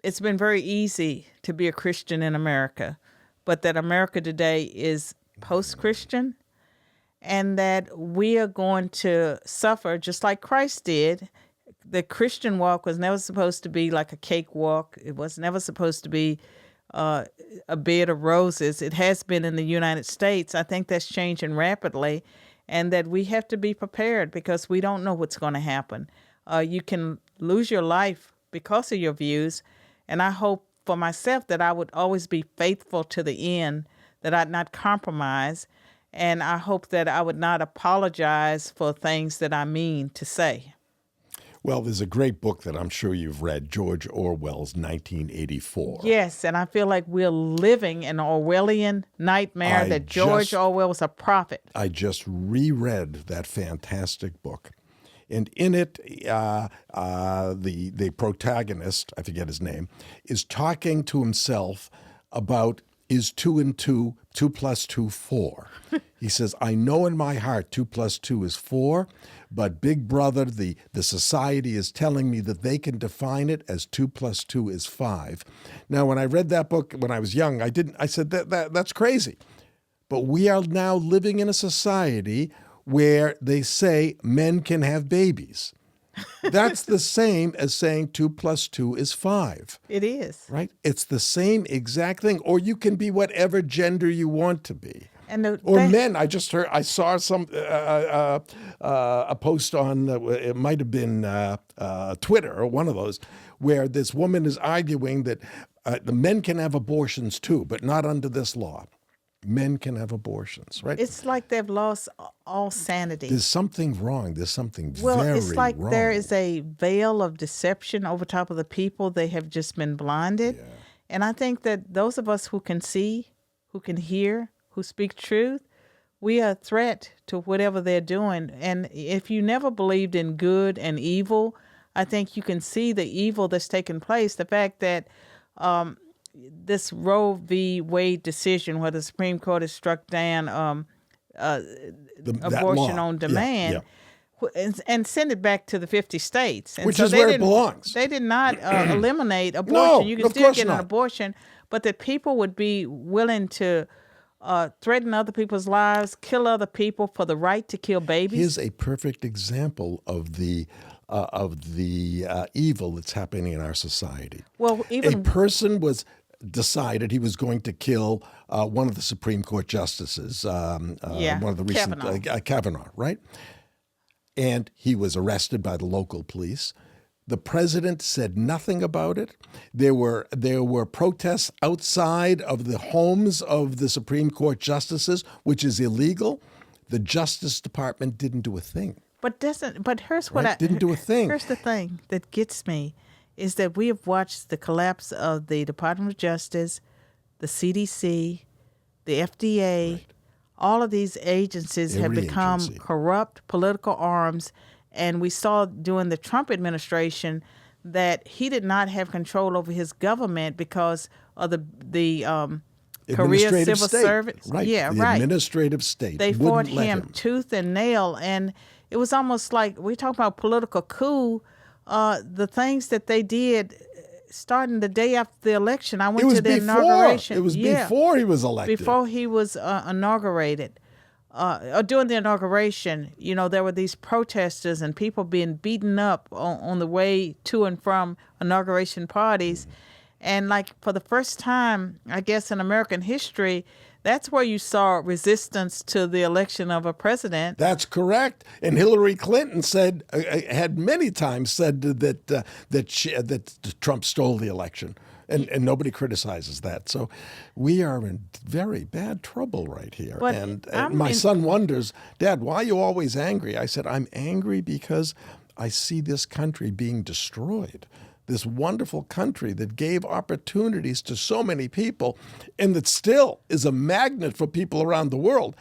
it's been very easy to be a Christian in America, but that America today is post-Christian, and that we are going to suffer just like Christ did. The Christian walk was never supposed to be like a cakewalk. It was never supposed to be a bed of roses. It has been in the United States. I think that's changing rapidly, and that we have to be prepared because we don't know what's going to happen. You can lose your life because of your views, and I hope for myself that I would always be faithful to the end, that I'd not compromise, and I hope that I would not apologize for things that I mean to say. Well, there's a great book that I'm sure you've read, George Orwell's 1984. Yes, and I feel like we're living an Orwellian nightmare, that George Orwell was a prophet. I just reread that fantastic book. And in it, the protagonist, I forget his name, is talking to himself about, is 2 and 2, 2 plus 2, 4? He says, I know in my heart 2 + 2 is 4, but Big Brother, the society is telling me that they can define it as 2 + 2 is 5. Now, when I read that book when I was young, I said that's crazy. But we are now living in a society where they say men can have babies. That's the same as saying 2 + 2 is 5. It is. Right? It's the same exact thing. Or you can be whatever gender you want to be. And men. I saw some a post on it might have been Twitter or one of those, where this woman is arguing that the men can have abortions too, but not under this law. Men can have abortions, right? It's like they've lost all sanity. There's something wrong. There's something very wrong. Well, it's like there is a veil of deception over top of the people. They have just been blinded. Yeah. And I think that those of us who can see, who can hear, who speak truth, we are a threat to whatever they're doing. And if you never believed in good and evil, I think you can see the evil that's taken place. The fact that this Roe v. Wade decision, where the Supreme Court has struck down abortion on demand, and send it back to the 50 states. And which is where it belongs. They did not eliminate abortion. You can still get an abortion, but that people would be willing to threaten other people's lives, kill other people for the right to kill babies. Here's a perfect example of the evil that's happening in our society. Well, a person decided he was going to kill one of the Supreme Court justices, one of the recent Kavanaugh, right? And he was arrested by the local police. The president said nothing about it. There were protests outside of the homes of the Supreme Court justices, which is illegal. The Justice Department didn't do a thing. But here's what didn't do a thing. Here's the thing that gets me is that we have watched the collapse of the Department of Justice, the CDC, the FDA. Right. All of these agencies have become corrupt political arms. And we saw during the Trump administration that he did not have control over his government because of the career civil service. Right. Yeah, the administrative state. They fought him tooth and nail. And it was almost like, we talk about political coup, the things that they did starting the day after the election. I went to the inauguration. It was before he was elected. Before he was inaugurated. During the inauguration, there were these protesters and people being beaten up on the way to and from inauguration parties. And for the first time, I guess, in American history, that's where you saw resistance to the election of a president. That's correct. And Hillary Clinton had many times said that Trump stole the election. And nobody criticizes that. So we are in very bad trouble right here. But and my son wonders, Dad, why are you always angry? I said, I'm angry because I see this country being destroyed. This wonderful country that gave opportunities to so many people and that still is a magnet for people around the world.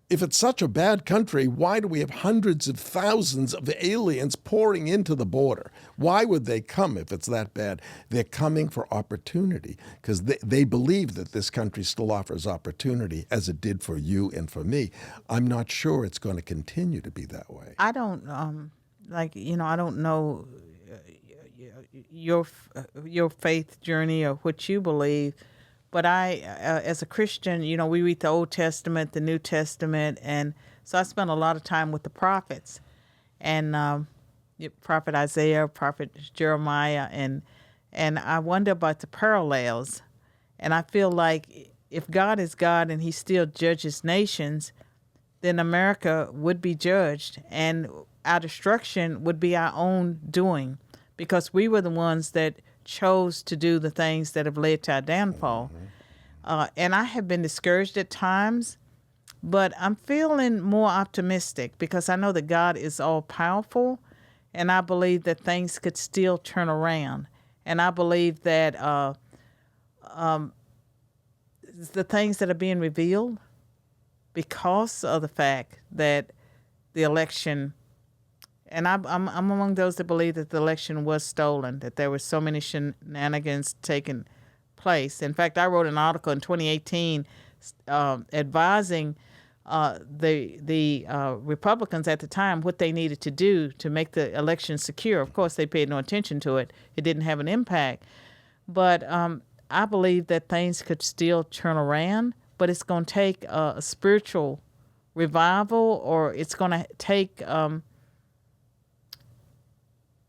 If it's such a bad country, why do we have hundreds of thousands of aliens pouring into the border? Why would they come if it's that bad? They're coming for opportunity because they believe that this country still offers opportunity as it did for you and for me. I'm not sure it's going to continue to be that way. I don't, I don't know your faith journey or what you believe. But I, as a Christian, we read the Old Testament, the New Testament, and so I spent a lot of time with the prophets, and Prophet Isaiah, Prophet Jeremiah, and I wonder about the parallels. And I feel like if God is God and he still judges nations, then America would be judged, and our destruction would be our own doing, because we were the ones that chose to do the things that have led to our downfall. And I have been discouraged at times, but I'm feeling more optimistic because I know that God is all powerful, and I believe that things could still turn around. And I believe that the things that are being revealed because of the fact that the election, and I'm among those that believe that the election was stolen, that there were so many shenanigans taking place. In fact, I wrote an article in 2018 advising the Republicans at the time what they needed to do to make the election secure. Of course, they paid no attention to it. It didn't have an impact. But I believe that things could still turn around, but it's going to take a spiritual revival, or it's going to take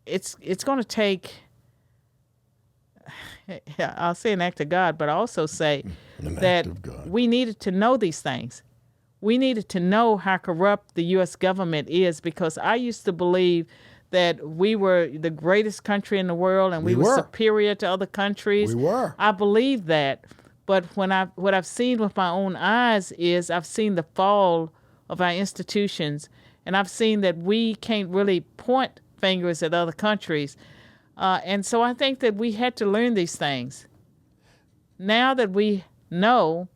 it's going to take, I'll say an act of God, but I also say that we needed to know these things. We needed to know how corrupt the U.S. government is, because I used to believe that we were the greatest country in the world and we were superior to other countries. We were. I believed that. But what I've seen with my own eyes is I've seen the fall of our institutions, and I've seen that we can't really point fingers at other countries. And so I think that we had to learn these things. Now that we know,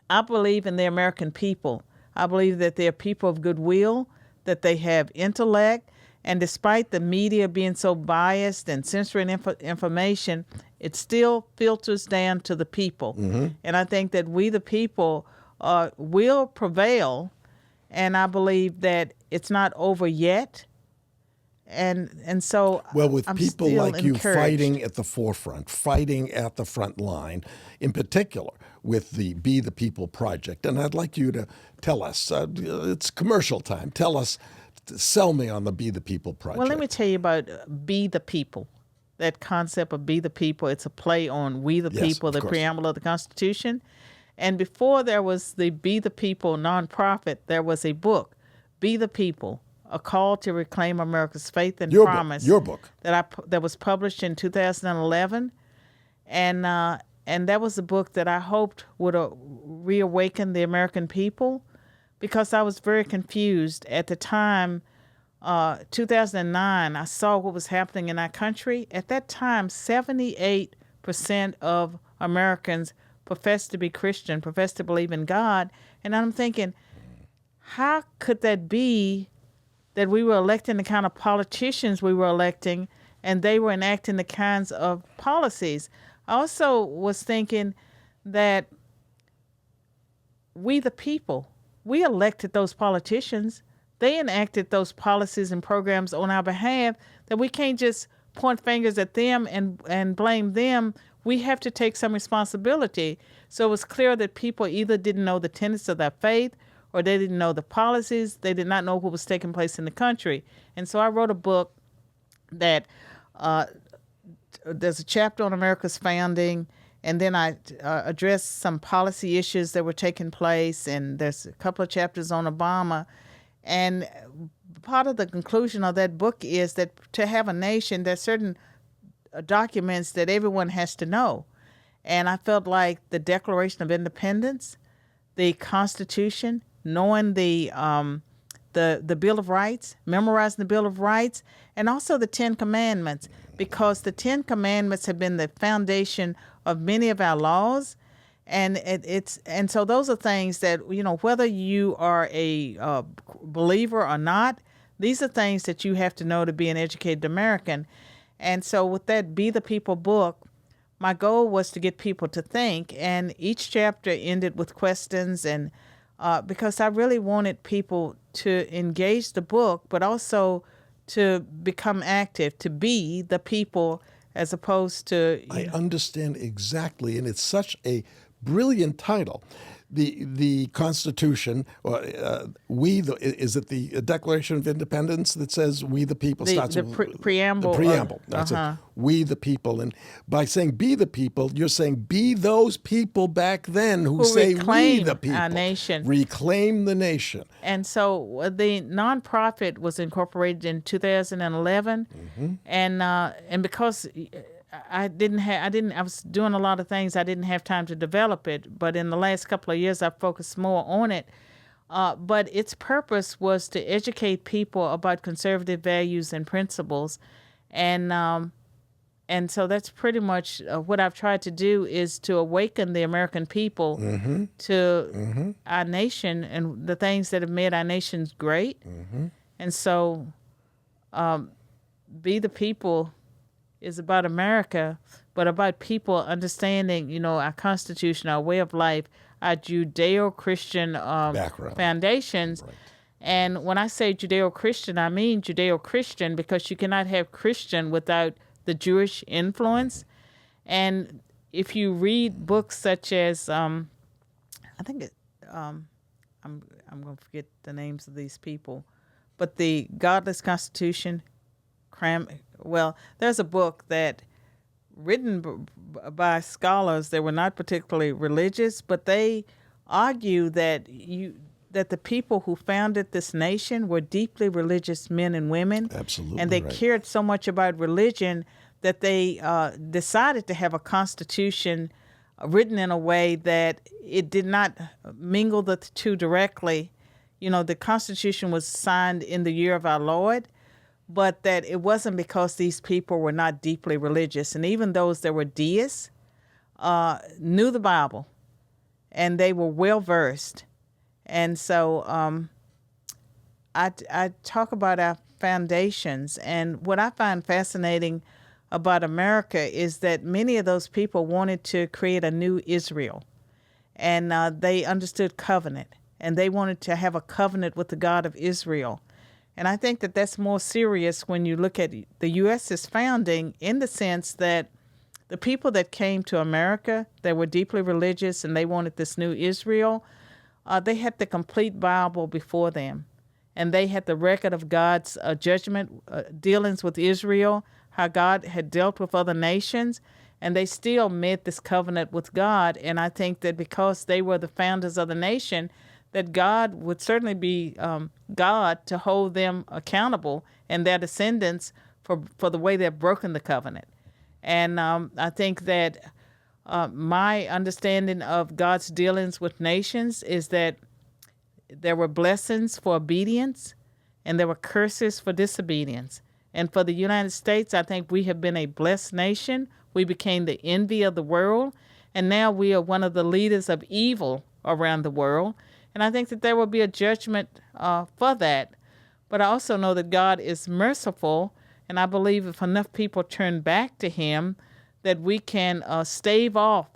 I believe in the American people. I believe that they're people of goodwill, that they have intellect, and despite the media being so biased and censoring information, it still filters down to the people. Mm-hmm. And I think that we, the people, will prevail, and I believe that it's not over yet. And so with I'm people still like you encouraged. fighting at the forefront, fighting at the front line, in particular with the Be the People project, and I'd like you to tell us, it's commercial time, tell us, sell me on the Be the People project. Well, let me tell you about Be the People. That concept of Be the People, it's a play on We the People, the preamble of the Constitution. And before there was the Be the People nonprofit, there was a book, Be the People, A Call to Reclaim America's Faith and Promise. Your book. That was published in 2011. And that was a book that I hoped would reawaken the American people, because I was very confused. At the time, 2009, I saw what was happening in our country. At that time, 78% of Americans professed to be Christian, professed to believe in God. And I'm thinking, how could that be that we were electing the kind of politicians we were electing, and they were enacting the kinds of policies? I also was thinking that we the people, we elected those politicians. They enacted those policies and programs on our behalf, that we can't just point fingers at them and blame them. We have to take some responsibility. So it was clear that people either didn't know the tenets of their faith, or they didn't know the policies. They did not know what was taking place in the country. And so I wrote a book that there's a chapter on America's founding, and then I addressed some policy issues that were taking place, and there's a couple of chapters on Obama. And part of the conclusion of that book is that to have a nation, there's certain documents that everyone has to know. And I felt like the Declaration of Independence, the Constitution, knowing the Bill of Rights, memorizing the Bill of Rights, and also the Ten Commandments, because the Ten Commandments have been the foundation of many of our laws. And and so those are things that, whether you are a believer or not, these are things that you have to know to be an educated American. And so with that Be the People book, my goal was to get people to think, and each chapter ended with questions, and because I really wanted people to engage the book, but also to become active, to be the people, as opposed to... I understand exactly, and it's such a brilliant title. The Constitution, is it the Declaration of Independence that says "We the People"? Preamble. The preamble. That's it. We the people, and by saying "Be the People," you're saying be those people back then who say "We the people." Our nation. Reclaim the nation. And so the nonprofit was incorporated in 2011, and because I was doing a lot of things. I didn't have time to develop it, but in the last couple of years, I focused more on it. But its purpose was to educate people about conservative values and principles, and so that's pretty much what I've tried to do, is to awaken the American people to our nation and the things that have made our nations great. And so, Be the People is about America, but about people understanding, our Constitution, our way of life, our Judeo-Christian Background. foundations. Right. And when I say Judeo-Christian, I mean Judeo-Christian because you cannot have Christian without the Jewish influence. And if you read books such as, I'm going to forget the names of these people, but the Godless Constitution, there's a book that written by scholars that were not particularly religious, but they argue that the people who founded this nation were deeply religious men and women. Absolutely. And they right. cared so much about religion that they decided to have a constitution written in a way that it did not mingle the two directly. You know, the Constitution was signed in the year of our Lord, but that it wasn't because these people were not deeply religious. And even those that were deists knew the Bible, and they were well-versed. And so I talk about our foundations, and what I find fascinating about America is that many of those people wanted to create a new Israel, and they understood covenant, and they wanted to have a covenant with the God of Israel. And I think that that's more serious when you look at the U.S.'s founding, in the sense that the people that came to America that were deeply religious and they wanted this new Israel, they had the complete Bible before them. And they had the record of God's judgment dealings with Israel, how God had dealt with other nations, and they still made this covenant with God. And I think that because they were the founders of the nation, that God would certainly be God to hold them accountable and their descendants for the way they've broken the covenant. And I think that my understanding of God's dealings with nations is that there were blessings for obedience and there were curses for disobedience. And for the United States, I think we have been a blessed nation. We became the envy of the world, and now we are one of the leaders of evil around the world. And I think that there will be a judgment for that. But I also know that God is merciful, and I believe if enough people turn back to Him, that we can stave off,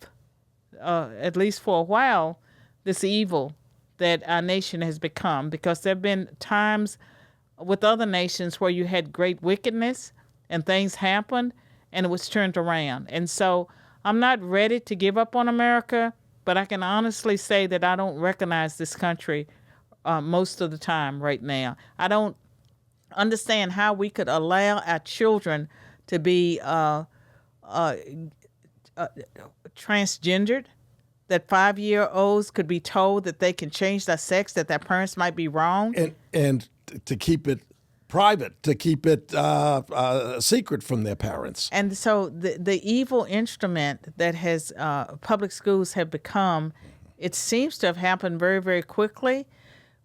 at least for a while, this evil that our nation has become. Because there have been times with other nations where you had great wickedness and things happened and it was turned around. And so I'm not ready to give up on America, but I can honestly say that I don't recognize this country most of the time right now. I don't understand how we could allow our children to be transgendered, that 5-year-olds could be told that they can change their sex, that their parents might be wrong. And to keep it private, to keep it secret from their parents. And so the evil instrument that has public schools have become, it seems to have happened very, very quickly.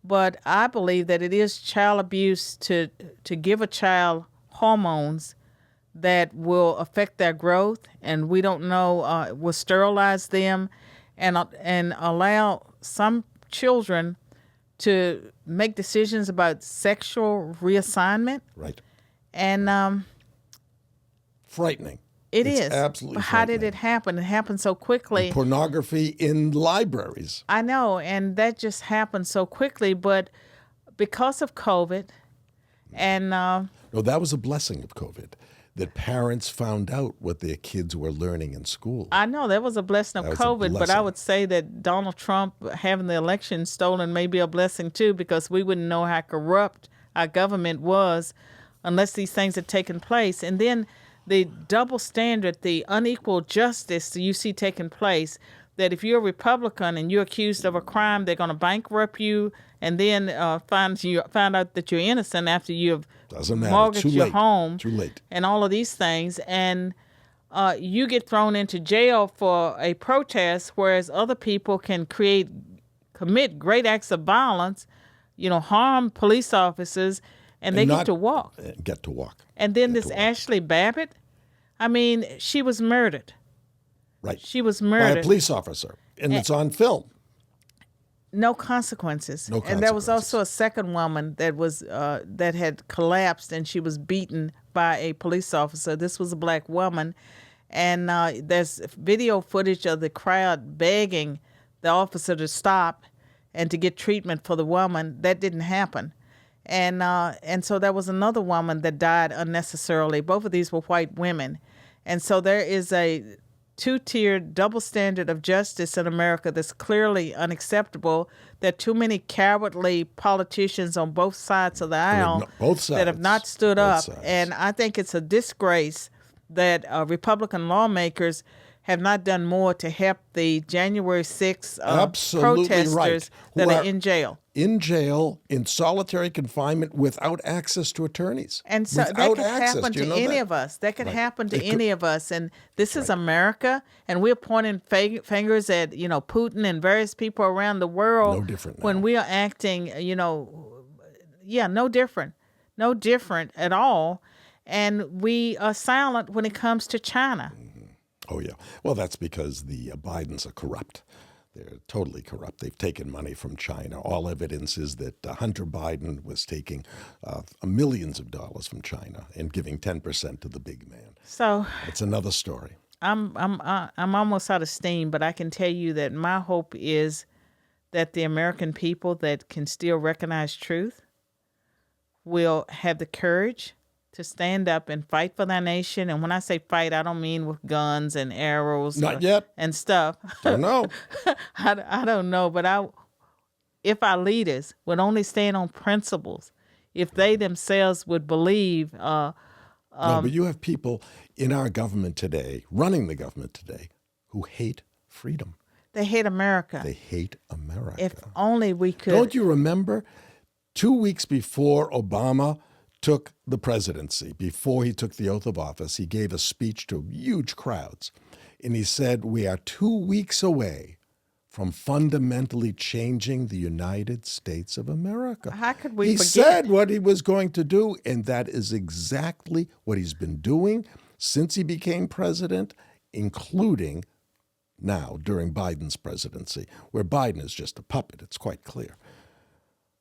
But I believe that it is child abuse to give a child hormones that will affect their growth, and we don't know, will sterilize them, and allow some children to make decisions about sexual reassignment. Right. And frightening. It's absolutely how frightening. did it happen? It happened so quickly. And pornography in libraries. I know, and that just happened so quickly. But because of COVID, and No, that was a blessing of COVID, that parents found out what their kids were learning in school. I know that was a blessing of That was a COVID, but I blessing. would say that Donald Trump having the election stolen may be a blessing too, because we wouldn't know how corrupt our government was unless these things had taken place. And then the double standard, the unequal justice that you see taking place, that if you're a Republican and you're accused of a crime, they're going to bankrupt you and then find out that you're innocent after you've Doesn't matter. mortgaged Too your late. home. Too late. And all of these things. And you get thrown into jail for a protest, whereas other people can commit great acts of violence, harm police officers, and they get to walk. Get to walk. And then Get this to walk. Ashley Babbitt, I mean, she was murdered. Right. She was By murdered. a police officer. And it's on film. No consequences. No And there was consequences. also a second woman that was that had collapsed, and she was beaten by a police officer. This was a black woman, and there's video footage of the crowd begging the officer to stop and to get treatment for the woman. That didn't happen. And so there was another woman that died unnecessarily. Both of these were white women. And so there is a two-tiered double standard of justice in America that's clearly unacceptable. There are too many cowardly politicians on both sides of the aisle that have not stood up. And I think it's a disgrace that Republican lawmakers have not done more to help the January 6th protesters that are in jail. In jail, in solitary confinement, without access to attorneys. And so that could happen to any of us. That could happen to any of us. And this is America, and we're pointing fingers at, Putin and various people around the world. No different now. When we are acting, no different. No different at all. And we are silent when it comes to China. Oh, yeah. Well, that's because the Bidens are corrupt. They're totally corrupt. They've taken money from China. All evidence is that Hunter Biden was taking millions of dollars from China and giving 10% to the big man. So it's another story. I'm almost out of steam, but I can tell you that my hope is that the American people that can still recognize truth will have the courage to stand up and fight for their nation. And when I say fight, I don't mean with guns and arrows. Not yet. And stuff. Don't know. I don't know. But if our leaders would only stand on principles, if they themselves would believe. No, but you have people in our government today, running the government today, who hate freedom. They hate America. They hate America. If only we could. Don't you remember 2 weeks before Obama took the presidency, before he took the oath of office, he gave a speech to huge crowds. And he said, we are 2 weeks away from fundamentally changing the United States of America. How could we forget? He said what he was going to do, and that is exactly what he's been doing since he became president, including now during Biden's presidency, where Biden is just a puppet. It's quite clear.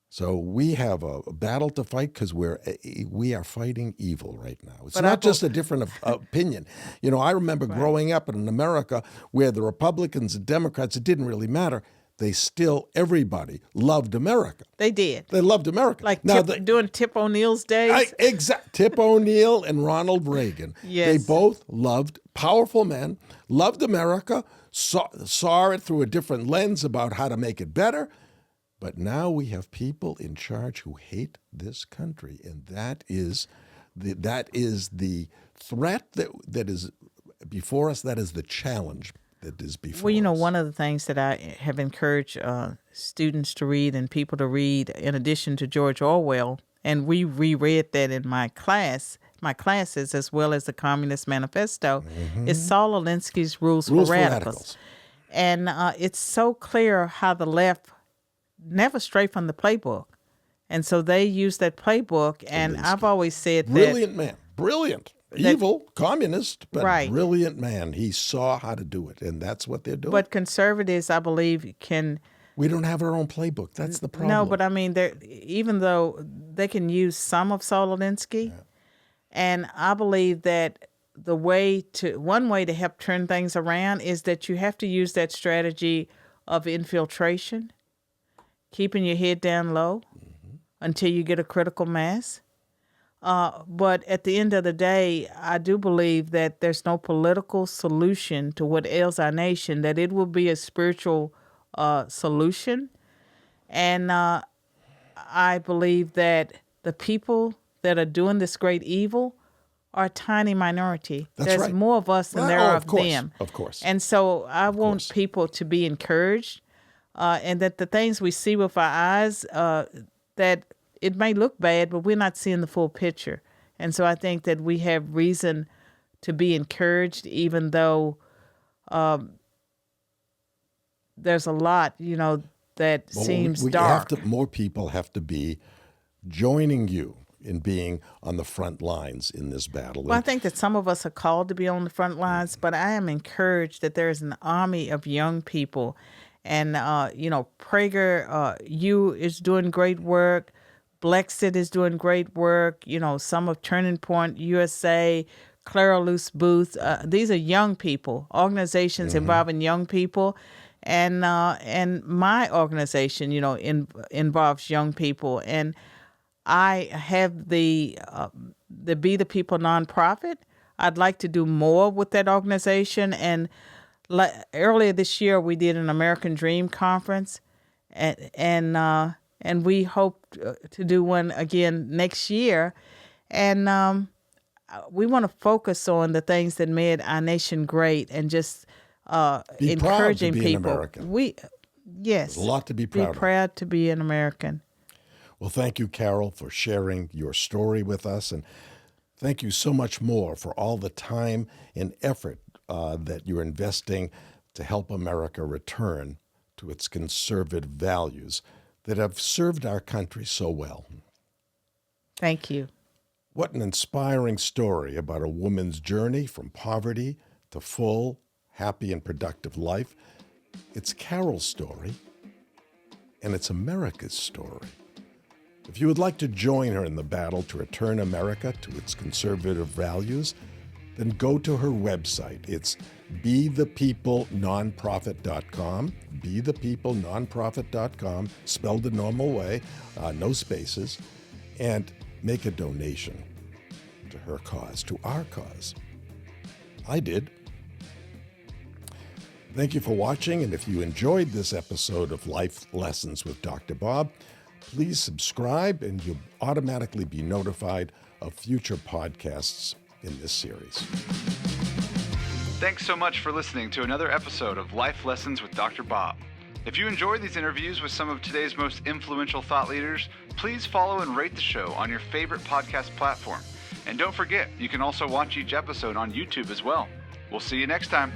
So we have a battle to fight because we are fighting evil right now. It's not just a different opinion. I remember growing up in America where the Republicans and Democrats, it didn't really matter. Everybody loved America. They did. They loved America. Like during Tip O'Neill's days? Tip O'Neill and Ronald Reagan. Yes. They both loved, powerful men, loved America, saw it through a different lens about how to make it better. But now we have people in charge who hate this country, and that is the threat that is before us. That is the challenge that is before us. Well, one of the things that I have encouraged students to read and people to read, in addition to George Orwell, and we reread that in my classes, as well as the Communist Manifesto, is Saul Alinsky's Rules for Radicals. And it's so clear how the left never strayed from the playbook. And so they use that playbook. And I've always said brilliant man. Brilliant. Evil, communist, but brilliant man. He saw how to do it, and that's what they're doing. But conservatives, I believe, can... We don't have our own playbook. That's the problem. No, but I mean, even though they can use some of Saul Alinsky, and I believe that one way to help turn things around is that you have to use that strategy of infiltration, keeping your head down low until you get a critical mass. But at the end of the day, I do believe that there's no political solution to what ails our nation, that it will be a spiritual solution. And I believe that the people that are doing this great evil are a tiny minority. There's more of us than there are of them. Of course. And so I want people to be encouraged. And that the things we see with our eyes, that it may look bad, but we're not seeing the full picture. And so I think that we have reason to be encouraged, even though there's a lot, that seems dark. More people have to be joining you in being on the front lines in this battle. Well, I think that some of us are called to be on the front lines, but I am encouraged that there is an army of young people. And, Prager, you is doing great work. Blexit is doing great work. Some of Turning Point USA, Clara Luce Booth. These are young people, organizations involving young people. and my organization, involves young people, and I have the Be the People nonprofit. I'd like to do more with that organization, and earlier this year we did an American Dream Conference, and we hope to do one again next year, and we want to focus on the things that made our nation great, and just be encouraging proud to be people. An American. There's a lot to be proud of. Be proud to be an American. Well, thank you, Carol, for sharing your story with us, and thank you so much more for all the time and effort that you're investing to help America return to its conservative values that have served our country so well. Thank you. What an inspiring story about a woman's journey from poverty to full, happy, and productive life. It's Carol's story, and it's America's story. If you would like to join her in the battle to return America to its conservative values, then go to her website. It's bethepeoplenonprofit.com, bethepeoplenonprofit.com, spelled the normal way, no spaces, and make a donation to her cause, to our cause. I did. Thank you for watching, and if you enjoyed this episode of Life Lessons with Dr. Bob, please subscribe and you'll automatically be notified of future podcasts in this series. Thanks so much for listening to another episode of Life Lessons with Dr. Bob. If you enjoyed these interviews with some of today's most influential thought leaders, please follow and rate the show on your favorite podcast platform. And don't forget, you can also watch each episode on YouTube as well. We'll see you next time.